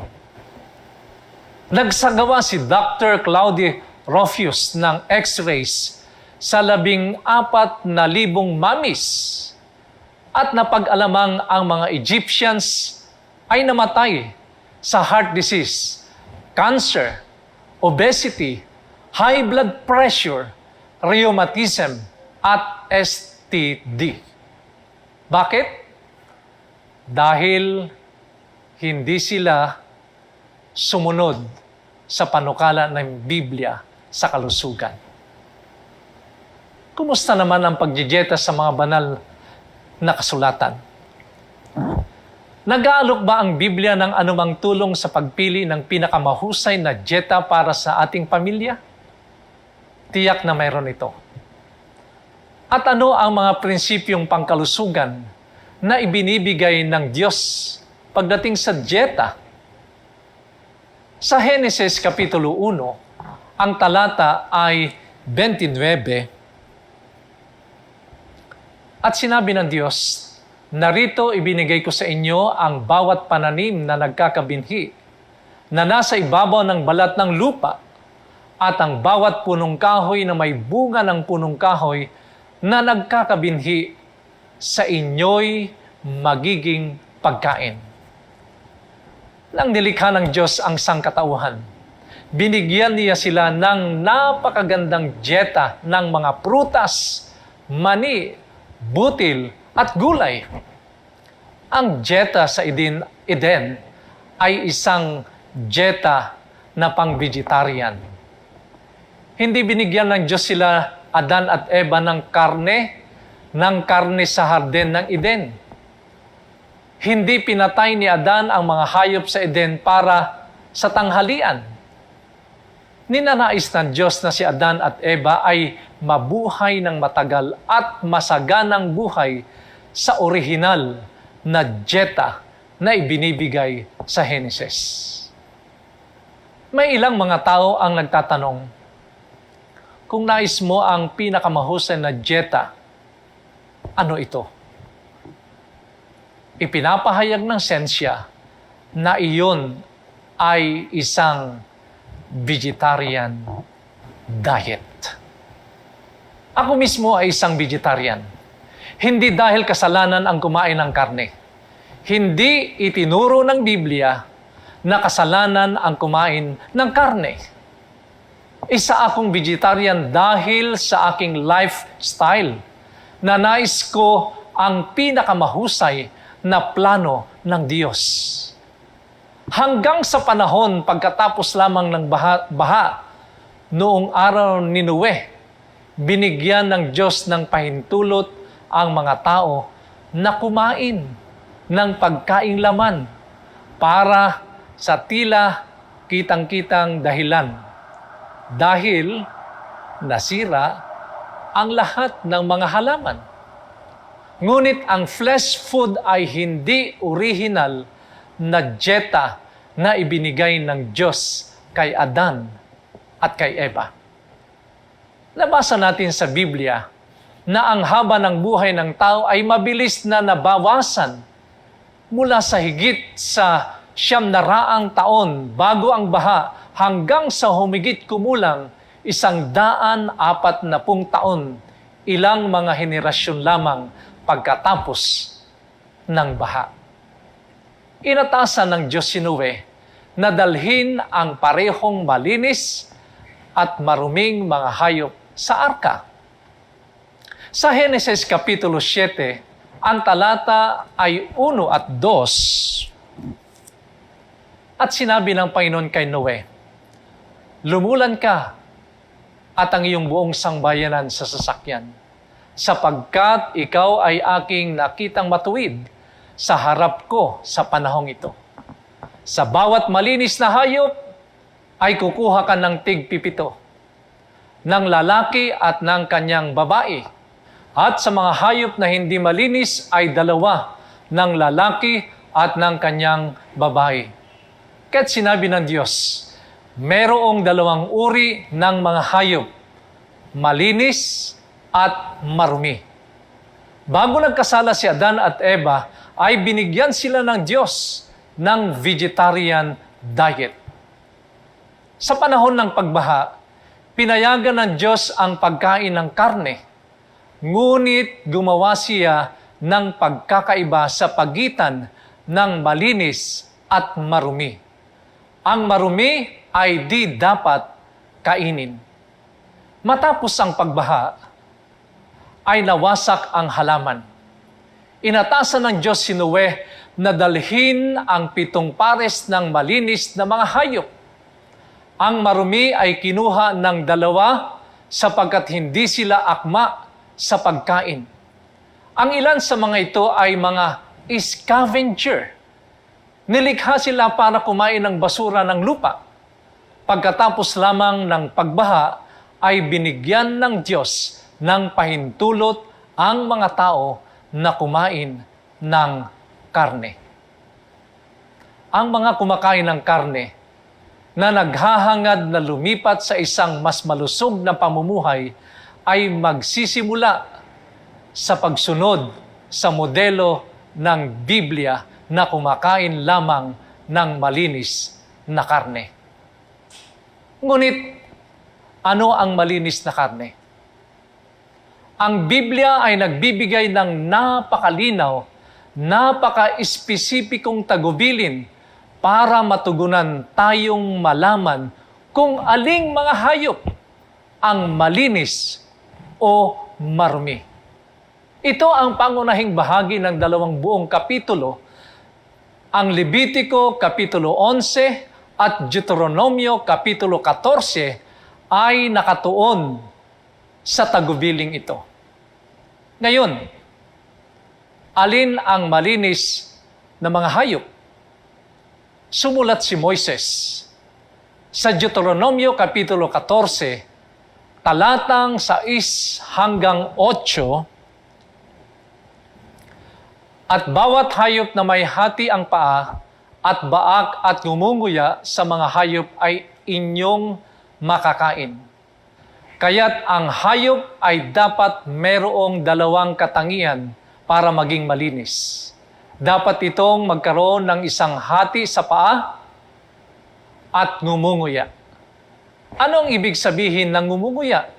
Nagsagawa si Dr. Claude Rufus ng x-rays sa 14,000 mamis at napag-alamang ang mga Egyptians ay namatay sa heart disease, cancer, obesity, high blood pressure, rheumatism, at STD. Bakit? Dahil hindi sila sumunod sa panukala ng Biblia sa kalusugan. Kumusta naman ang pagdidieta sa mga banal na kasulatan? Nag-aalok ba ang Biblia ng anumang tulong sa pagpili ng pinakamahusay na dieta para sa ating pamilya? Tiyak na mayroon ito. At ano ang mga prinsipyong pangkalusugan na ibinibigay ng Diyos pagdating sa dieta? Sa Henesis Kapitulo 1, ang talata ay 29, at sinabi ng Diyos, narito ibinigay ko sa inyo ang bawat pananim na nagkakabinhi, na nasa ibabaw ng balat ng lupa, at ang bawat punong kahoy na may bunga ng punong kahoy na nagkakabinhi sa inyo'y magiging pagkain. Nang nilikha ng Diyos ang sangkatauhan, binigyan niya sila ng napakagandang dieta ng mga prutas, mani, butil, at gulay. Ang dieta sa Eden ay isang dieta na pang-vegetarian. Hindi binigyan ng Diyos sila, Adan at Eva, ng karne sa harden ng Eden. Hindi pinatay ni Adan ang mga hayop sa Eden para sa tanghalian. Ninanais ng Diyos na si Adan at Eva ay mabuhay ng matagal at masaganang buhay sa orihinal na dieta na ibinibigay sa Henesis. May ilang mga tao ang nagtatanong, kung nais mo ang pinakamahusay na dieta, ano ito? Ipinapahayag ng sensya na iyon ay isang vegetarian diet. Ako mismo ay isang vegetarian. Hindi dahil kasalanan ang kumain ng karne. Hindi itinuro ng Biblia na kasalanan ang kumain ng karne. Isa akong vegetarian dahil sa aking lifestyle na nais ko ang pinakamahusay na plano ng Diyos. Hanggang sa panahon pagkatapos lamang ng baha noong araw ni Noe, binigyan ng Diyos ng pahintulot ang mga tao na kumain ng pagkaing laman para sa tila kitang-kitang dahilan. Dahil nasira ang lahat ng mga halaman. Ngunit ang flesh food ay hindi original na dieta na ibinigay ng Diyos kay Adan at kay Eva. Nabasa natin sa Biblia na ang haba ng buhay ng tao ay mabilis na nabawasan mula sa higit sa 900 taon bago ang baha hanggang sa humigit kumulang 140 taon, ilang mga henerasyon lamang pagkatapos ng baha. Inatasan ng Diyos si Noe na dalhin ang parehong malinis at maruming mga hayop sa arka. Sa Henesis Kapitulo 7, ang talata ay 1 at 2. At sinabi ng Panginoon kay Noe, "Lumulan ka at ang iyong buong sangbayanan sa sasakyan, sapagkat ikaw ay aking nakitang matuwid sa harap ko sa panahong ito. Sa bawat malinis na hayop ay kukuha ka ng tig-7, ng lalaki at ng kanyang babae. At sa mga hayop na hindi malinis ay 2, ng lalaki at ng kanyang babae." Kaya't sinabi ng Diyos, merong 2 uri ng mga hayop, malinis at marumi. Bago nagkasala si Adan at Eva, ay binigyan sila ng Diyos ng vegetarian diet. Sa panahon ng pagbaha, pinayagan ng Diyos ang pagkain ng karne, ngunit gumawa siya ng pagkakaiba sa pagitan ng malinis at marumi. Ang marumi ay di dapat kainin. Matapos ang pagbaha, ay nawasak ang halaman. Inatasan ng Diyos si Noe na dalhin ang 7 pares ng malinis na mga hayop. Ang marumi ay kinuha ng 2 sapagkat hindi sila akma sa pagkain. Ang ilan sa mga ito ay mga scavenger. Nilikha sila para kumain ng basura ng lupa. Pagkatapos lamang ng pagbaha, ay binigyan ng Diyos ng pahintulot ang mga tao na kumain ng karne. Ang mga kumakain ng karne na naghahangad na lumipat sa isang mas malusog na pamumuhay ay magsisimula sa pagsunod sa modelo ng Biblia na kumakain lamang ng malinis na karne. Ngunit, ano ang malinis na karne? Ang Biblia ay nagbibigay ng napakalinaw, napaka-espesipikong tagubilin para matugunan tayong malaman kung aling mga hayop ang malinis o marumi. Ito ang pangunahing bahagi ng 2 buong kapitulo, ang Levitico Kapitulo 11 at Deuteronomio Kapitulo 14 ay nakatuon sa tagubiling ito. Ngayon, alin ang malinis na mga hayop? Sumulat si Moises sa Deuteronomio Kapitulo 14, talatang 6 hanggang 8, "At bawat hayop na may hati ang paa at baak at ngumunguya sa mga hayop ay inyong makakain. Kaya't ang hayop ay dapat merong 2 katangian para maging malinis. Dapat itong magkaroon ng isang hati sa paa at ngumunguya. Anong ibig sabihin ng ngumunguya?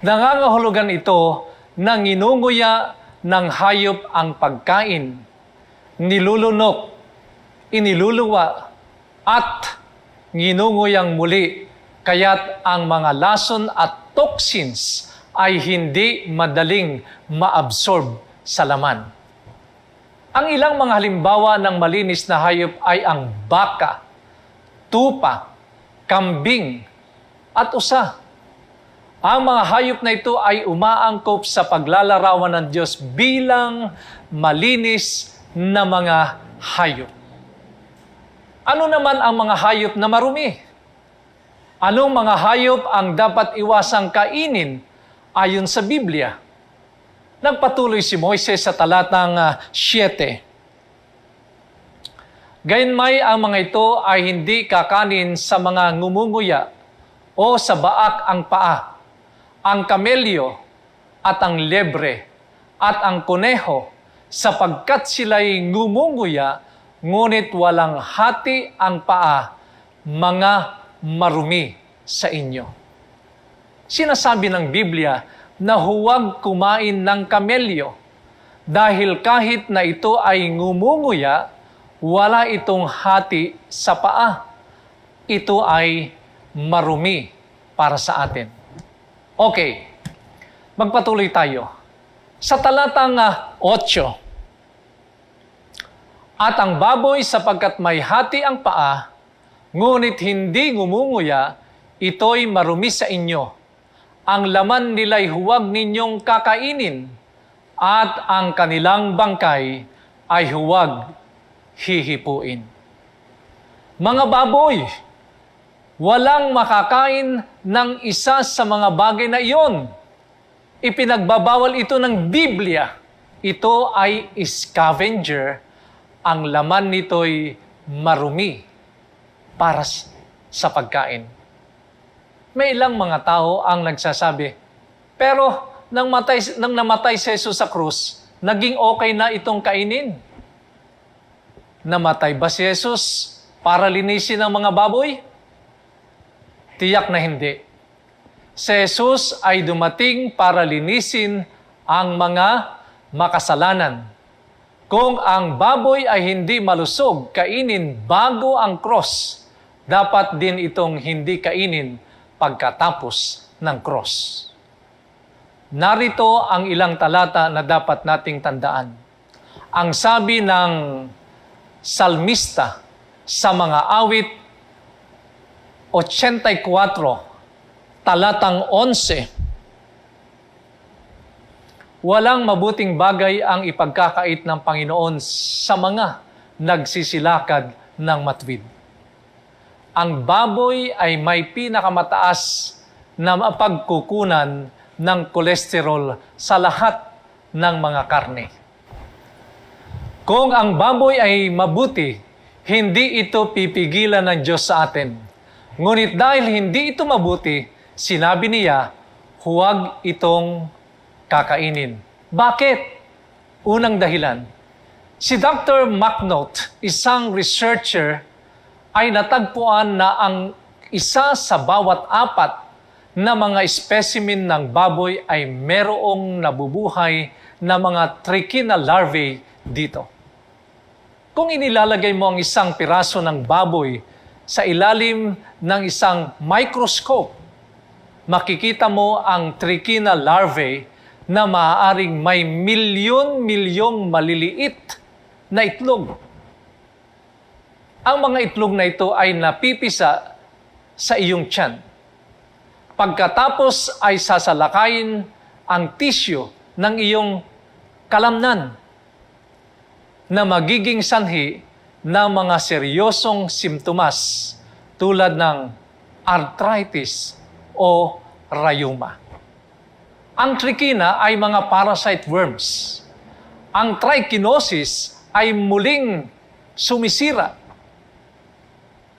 Nangangahulugan ito na nginunguya ng hayop ang pagkain, nilulunok, iniluluwa, at nginunguyang muli, kaya't ang mga lason at toxins ay hindi madaling maabsorb sa laman. Ang ilang mga halimbawa ng malinis na hayop ay ang baka, tupa, kambing, at usa. Ang mga hayop na ito ay umaangkop sa paglalarawan ng Diyos bilang malinis na mga hayop. Ano naman ang mga hayop na marumi? Anong mga hayop ang dapat iwasang kainin ayon sa Biblia? Nagpatuloy si Moises sa talatang 7. Gayunmay ang mga ito ay hindi kakanin sa mga ngumunguya o sa baak ang paa, ang kamelyo at ang lebre at ang kuneho, sapagkat sila'y ngumunguya, ngunit walang hati ang paa, mga marumi sa inyo. Sinasabi ng Biblia na huwag kumain ng kamelyo dahil kahit na ito ay ngumunguya, wala itong hati sa paa. Ito ay marumi para sa atin. Okay, magpatuloy tayo. Sa talatang 8, at ang baboy sapagkat may hati ang paa, ngunit hindi ngumunguya, ito'y marumi sa inyo. Ang laman nila'y huwag ninyong kakainin, at ang kanilang bangkay ay huwag hihipuin. Mga baboy, walang makakain ng isa sa mga bagay na iyon. Ipinagbabawal ito ng Biblia. Ito ay scavenger. Ang laman nito'y marumi para sa pagkain. May ilang mga tao ang nagsasabi, pero nang namatay si Jesus sa krus, naging okay na itong kainin. Namatay ba si Jesus para linisin ang mga baboy? Tiyak na hindi. Si Jesus ay dumating para linisin ang mga makasalanan. Kung ang baboy ay hindi malusog, kainin bago ang cross, dapat din itong hindi kainin pagkatapos ng cross. Narito ang ilang talata na dapat nating tandaan. Ang sabi ng salmista sa mga awit 84, talatang 11, walang mabuting bagay ang ipagkakait ng Panginoon sa mga nagsisilakad ng matwid. Ang baboy ay may pinakamataas na mapagkukunan ng kolesterol sa lahat ng mga karne. Kung ang baboy ay mabuti, hindi ito pipigilan ng Diyos sa atin. Ngunit dahil hindi ito mabuti, sinabi niya, huwag itong kakainin. Bakit? Unang dahilan, si Dr. McNaught, isang researcher, ay natagpuan na ang isa sa bawat 4 na mga specimen ng baboy ay merong nabubuhay na mga trichina larvae dito. Kung inilalagay mo ang isang piraso ng baboy sa ilalim ng isang microscope, makikita mo ang trichina larvae na maaaring may milyon-milyong maliliit na itlog. Ang mga itlog na ito ay napipisa sa iyong tiyan. Pagkatapos ay sasalakayin ang tissue ng iyong kalamnan na magiging sanhi ng mga seryosong simptomas tulad ng arthritis o rayuma. Ang trichina ay mga parasite worms. Ang trichinosis ay muling sumisira.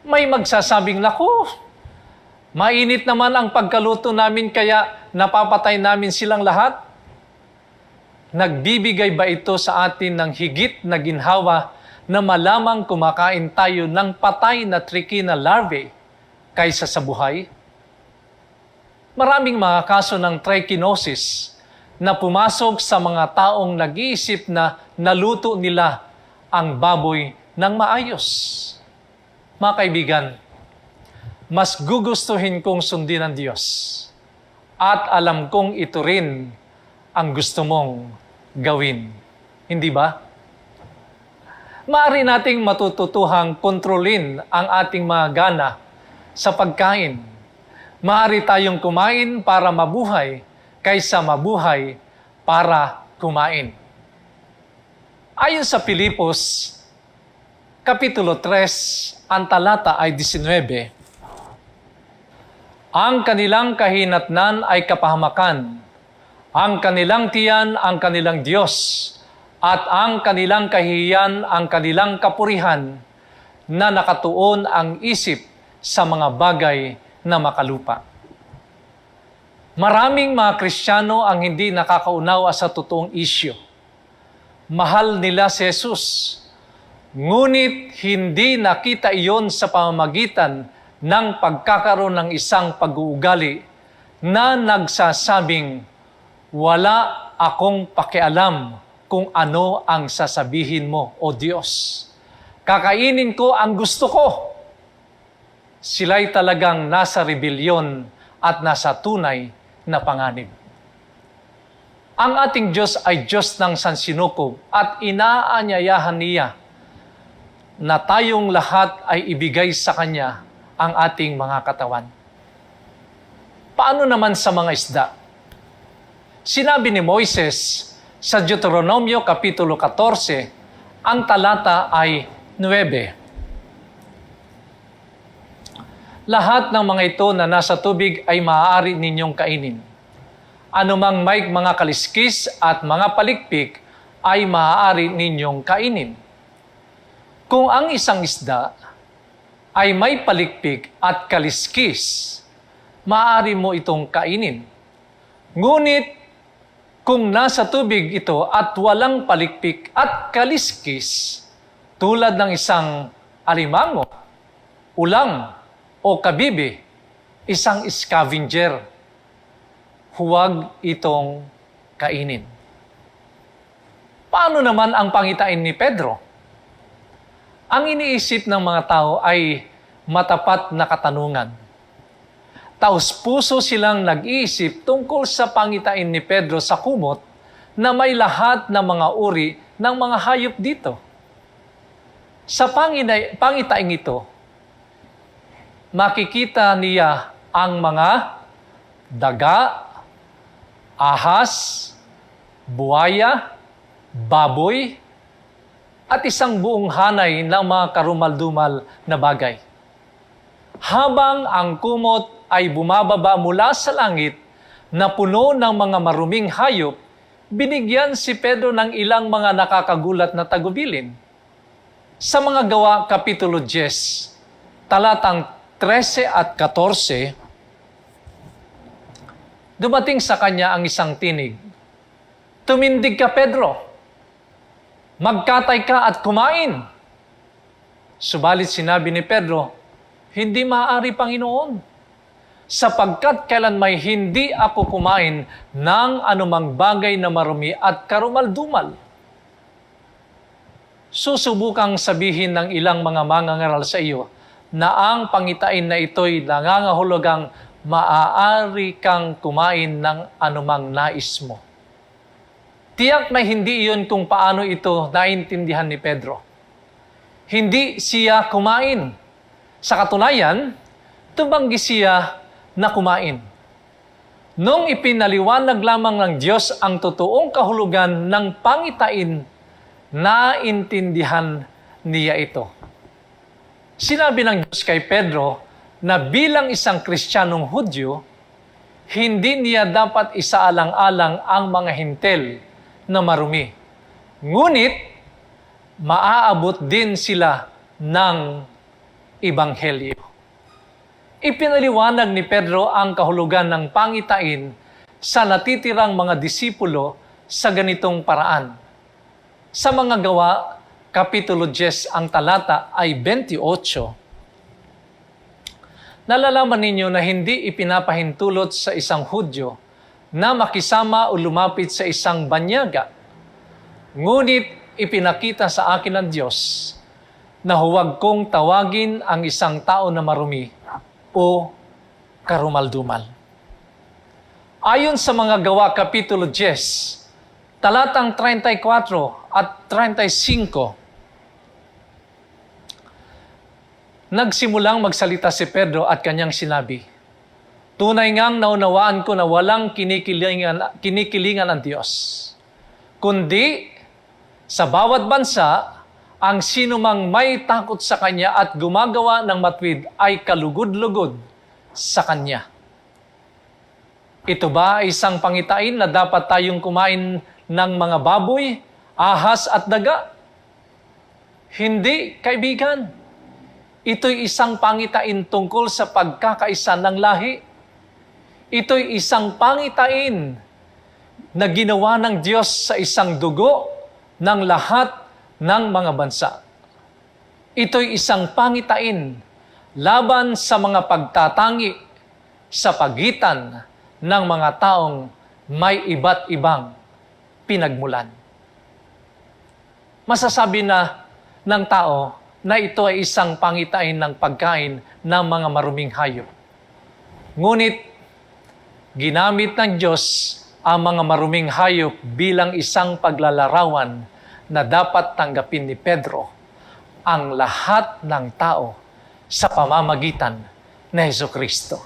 May magsasabing, naku, mainit naman ang pagkaluto namin kaya napapatay namin silang lahat? Nagbibigay ba ito sa atin ng higit na ginhawa na malamang kumakain tayo ng patay na trichina larvae kaysa sa buhay? Maraming mga kaso ng trichinosis na pumasok sa mga taong nag-iisip na naluto nila ang baboy ng maayos. Mga kaibigan, mas gugustuhin kong sundin ang Diyos at alam kong ito rin ang gusto mong gawin. Hindi ba? Maaari nating matututuhang kontrolin ang ating mga gana sa pagkain. Maaari tayong kumain para mabuhay kaysa mabuhay para kumain. Ayon sa Filipos, Kapitulo 3, ang talata ay 19, ang kanilang kahinatnan ay kapahamakan, ang kanilang tiyan ang kanilang Diyos, at ang kanilang kahihiyan ang kanilang kapurihan, na nakatuon ang isip sa mga bagay na makalupa. Maraming mga Kristiyano ang hindi nakakaunawa sa totoong isyu. Mahal nila si Jesus, ngunit hindi nakita iyon sa pamamagitan ng pagkakaroon ng isang pag-uugali na nagsasabing, wala akong pakialam kung ano ang sasabihin mo, O Diyos. Kakainin ko ang gusto ko. Sila'y talagang nasa rebelyon at nasa tunay na panganib. Ang ating Diyos ay Diyos ng sansinukob at inaanyayahan niya na tayong lahat ay ibigay sa Kanya ang ating mga katawan. Paano naman sa mga isda? Sinabi ni Moises sa Deuteronomio Kapitulo 14, ang talata ay 9. Lahat ng mga ito na nasa tubig ay maaari ninyong kainin. Anumang may mga kaliskis at mga palikpik ay maaari ninyong kainin. Kung ang isang isda ay may palikpik at kaliskis, maaari mo itong kainin. Ngunit kung nasa tubig ito at walang palikpik at kaliskis, tulad ng isang alimango, ulang, o kabibi, isang scavenger, huwag itong kainin. Paano naman ang pangitain ni Pedro? Ang iniisip ng mga tao ay matapat na katanungan. Taos-puso silang nag-iisip tungkol sa pangitain ni Pedro sa kumot na may lahat ng mga uri ng mga hayop dito. Sa pangitain ito, makikita niya ang mga daga, ahas, buwaya, baboy, at isang buong hanay ng mga karumal-dumal na bagay. Habang ang kumot ay bumababa mula sa langit na puno ng mga maruming hayop, binigyan si Pedro ng ilang mga nakakagulat na tagubilin. Sa mga Gawa, Kapitulo 10, talatang 13 at 14, dumating sa kanya ang isang tinig. Tumindig ka, Pedro. Magkatay ka at kumain. Subalit sinabi ni Pedro, hindi maaari, Panginoon, sapagkat kailan may hindi ako kumain ng anumang bagay na marumi at karumal-dumal. Susubukang sabihin ng ilang mga mangangaral sa iyo na ang pangitain na ito'y nangangahulugang maaari kang kumain ng anumang nais mo. Tiyak na hindi iyon kung paano ito naintindihan ni Pedro. Hindi siya kumain. Sa katunayan, tumanggi siya na kumain. Nung ipinaliwanag lamang ng Diyos ang totoong kahulugan ng pangitain, naintindihan niya ito. Sinabi ng Diyos kay Pedro na bilang isang Kristiyanong Hudyo, hindi niya dapat isaalang-alang ang mga hintel na marumi. Ngunit, maaabot din sila ng Ebanghelyo. Ipinaliwanag ni Pedro ang kahulugan ng pangitain sa natitirang mga disipulo sa ganitong paraan. Sa mga Gawa, Kapitulo 10, ang talata ay 28. Nalalaman ninyo na hindi ipinapahintulot sa isang Hudyo na makisama o lumapit sa isang banyaga. Ngunit ipinakita sa akin ng Diyos na huwag kong tawagin ang isang tao na marumi o karumaldumal. Ayon sa mga Gawa Kapitulo 10, talatang 34 at 35, nagsimulang magsalita si Pedro at kanyang sinabi, "Tunay ngang naunawaan ko na walang kinikilingan ang Diyos, kundi sa bawat bansa, ang sinumang may takot sa Kanya at gumagawa ng matwid ay kalugod-lugod sa Kanya." Ito ba ay isang pangitain na dapat tayong kumain ng mga baboy, ahas at daga? Hindi, kaibigan. Ito'y isang pangitain tungkol sa pagkakaisa ng lahi. Ito'y isang pangitain na ginawa ng Diyos sa isang dugo ng lahat ng mga bansa. Ito'y isang pangitain laban sa mga pagtatangi sa pagitan ng mga taong may iba't ibang pinagmulan. Masasabi na ng tao na ito ay isang pangitain ng pagkain ng mga maruming hayop. Ngunit, ginamit ng Diyos ang mga maruming hayop bilang isang paglalarawan na dapat tanggapin ni Pedro ang lahat ng tao sa pamamagitan ni Hesukristo.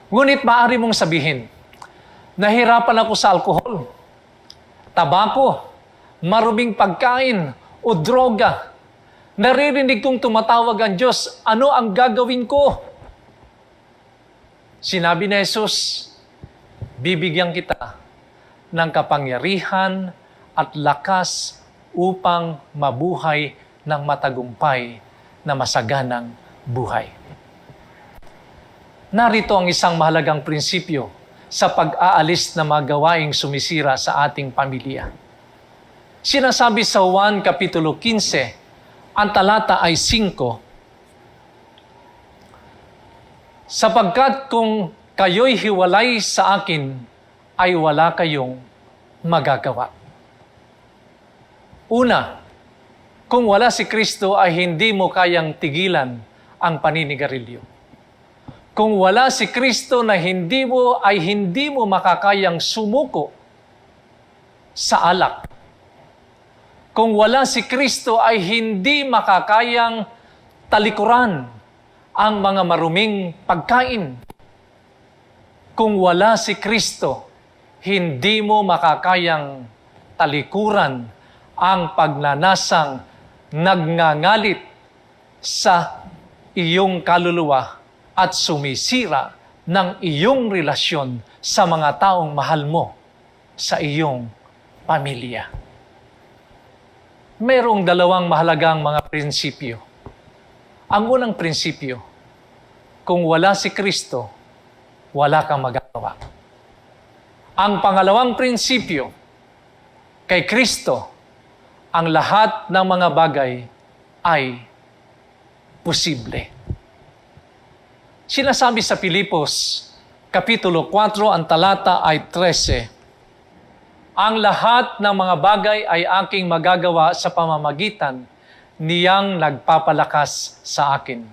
Ngunit maaari mong sabihin, nahirapan ako sa alkohol, tabako, maruming pagkain o droga. Naririnig kong tumatawag ang Diyos, ano ang gagawin ko? Sinabi ni Jesus, bibigyan kita ng kapangyarihan at lakas upang mabuhay ng matagumpay na masaganang buhay. Narito ang isang mahalagang prinsipyo sa pag-aalis na mga gawaing sumisira sa ating pamilya. Sinasabi sa Juan Kapitulo 15, ang talata ay 5, sapagkat kung kayo'y hiwalay sa akin, ay wala kayong magagawa. Una, kung wala si Kristo ay hindi mo kayang tigilan ang paninigarilyo. Kung wala si Kristo na hindi mo makakayang sumuko sa alak. Kung wala si Kristo ay hindi makakayang talikuran ang mga maruming pagkain. Kung wala si Kristo, hindi mo makakayang talikuran ang pagnanasang nagngangalit sa iyong kaluluwa at sumisira ng iyong relasyon sa mga taong mahal mo sa iyong pamilya. Mayroong dalawang mahalagang mga prinsipyo. Ang unang prinsipyo, kung wala si Kristo, wala kang magagawa. Ang pangalawang prinsipyo, kay Kristo, ang lahat ng mga bagay ay posible. Sinasabi sa Filipos, Kapitulo 4, ang talata ay 13, ang lahat ng mga bagay ay aking magagawa sa pamamagitan niyang nagpapalakas sa akin.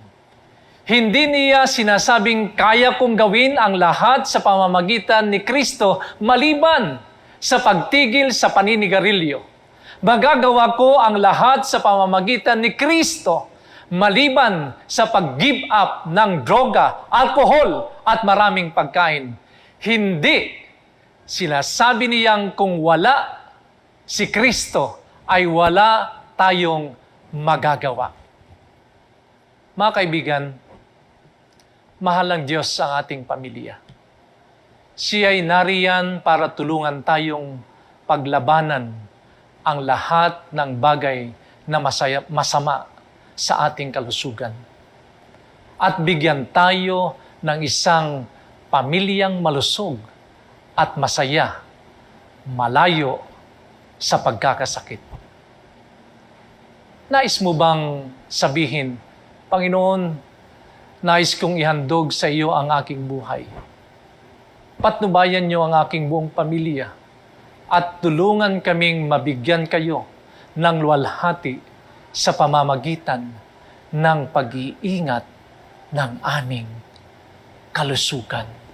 Hindi niya sinasabing kaya kong gawin ang lahat sa pamamagitan ni Kristo maliban sa pagtigil sa paninigarilyo. Magagawa ko ang lahat sa pamamagitan ni Kristo maliban sa pag-give up ng droga, alkohol at maraming pagkain. Hindi. Sinasabi niyang kung wala si Kristo ay wala tayong magagawa. Mga kaibigan, mahal ng Diyos ang ating pamilya. Siya ay nariyan para tulungan tayong paglabanan ang lahat ng bagay na masama sa ating kalusugan. At bigyan tayo ng isang pamilyang malusog at masaya, malayo sa pagkakasakit. Nais mo bang sabihin, Panginoon, nais kong ihandog sa iyo ang aking buhay. Patnubayan niyo ang aking buong pamilya at tulungan kaming mabigyan kayo ng luwalhati sa pamamagitan ng pag-iingat ng aming kalusugan.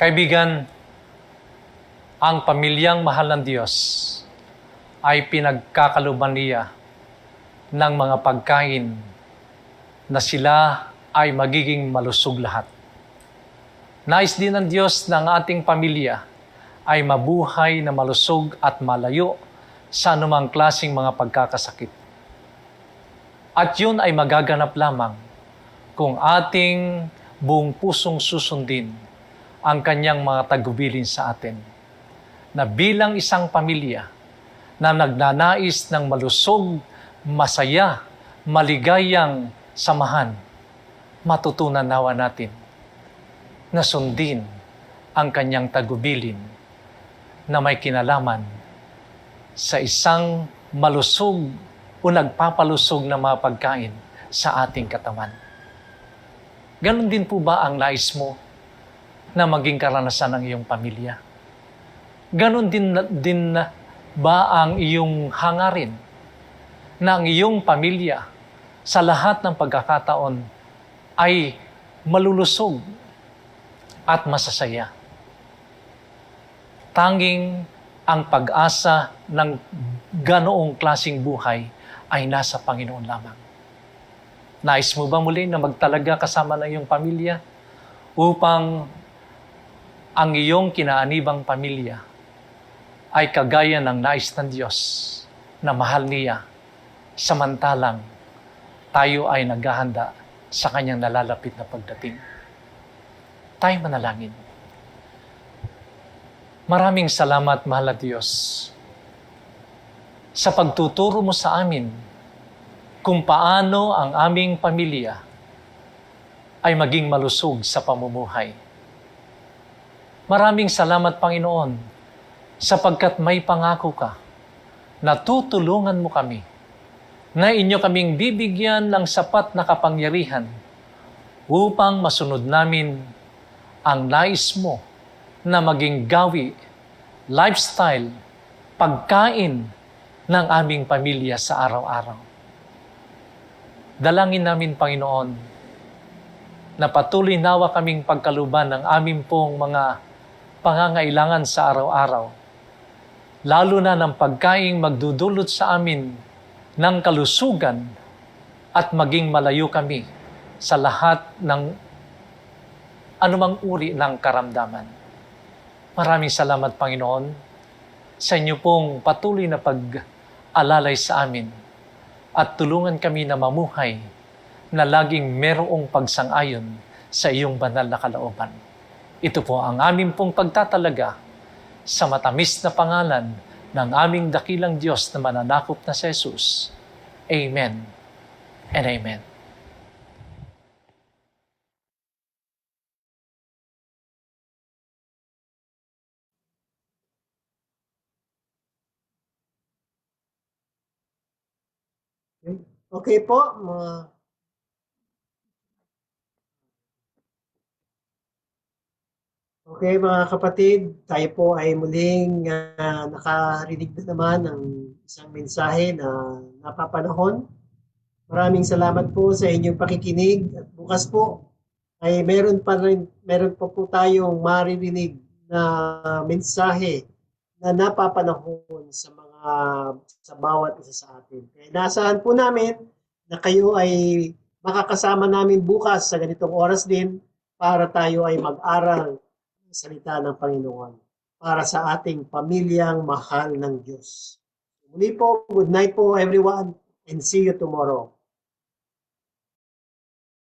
Kaibigan, ang pamilyang mahal ng Diyos ay pinagkakaluban niya ng mga pagkain na sila ay magiging malusog lahat. Nais din ng Diyos ng ating pamilya ay mabuhay na malusog at malayo sa anumang klaseng mga pagkakasakit. At yun ay magaganap lamang kung ating buong pusong susundin ang kanyang mga tagubilin sa atin, na bilang isang pamilya na nagnanais ng malusog, masaya, maligayang samahan, matutunan nawa natin na sundin ang kanyang tagubilin na may kinalaman sa isang malusog o nagpapalusog na mga pagkain sa ating katawan. Ganon din po ba ang nais mo na maging karanasan ng iyong pamilya? Ganon din ba ang iyong hangarin na ang iyong pamilya sa lahat ng pagkakataon ay malulusog at masasaya? Tanging ang pag-asa ng ganoong klaseng buhay ay nasa Panginoon lamang. Nais mo ba muli na magtalaga kasama ng iyong pamilya upang ang iyong kinaanibang pamilya ay kagaya ng nais ng Diyos na mahal niya, samantalang tayo ay naghahanda sa kanyang nalalapit na pagdating? Tayo manalangin. Maraming salamat, mahal na Diyos, sa pagtuturo mo sa amin kung paano ang aming pamilya ay maging malusog sa pamumuhay. Maraming salamat, Panginoon, sapagkat may pangako ka na tutulungan mo kami, na inyo kaming bibigyan ng sapat na kapangyarihan upang masunod namin ang nais mo na maging gawi, lifestyle, pagkain ng aming pamilya sa araw-araw. Dalangin namin, Panginoon, na patuloy nawa kaming pagkaluban ng aming pong mga pangangailangan sa araw-araw, lalo na ng pagkaing magdudulot sa amin ng kalusugan at maging malayo kami sa lahat ng anumang uri ng karamdaman. Maraming salamat, Panginoon, sa inyo pong patuloy na pag-alalay sa amin at tulungan kami na mamuhay na laging merong pagsang-ayon sa iyong banal na kalooban. Ito po ang aming pong pagtatalaga sa matamis na pangalan ng aming dakilang Diyos na mananakop na si Jesus. Amen and amen. Okay po, mga Okay mga kapatid, tayo po ay muling nakarinig na naman ng isang mensahe na napapanahon. Maraming salamat po sa inyong pakikinig at bukas po ay meron pa po tayong maririnig na mensahe na napapanahon sa bawat isa sa atin. Kaya naasahan po namin na kayo ay makakasama namin bukas sa ganitong oras din para tayo ay mag-aral salita ng Panginoon para sa ating pamilyang mahal ng Diyos. Muli po, good night po everyone and see you tomorrow.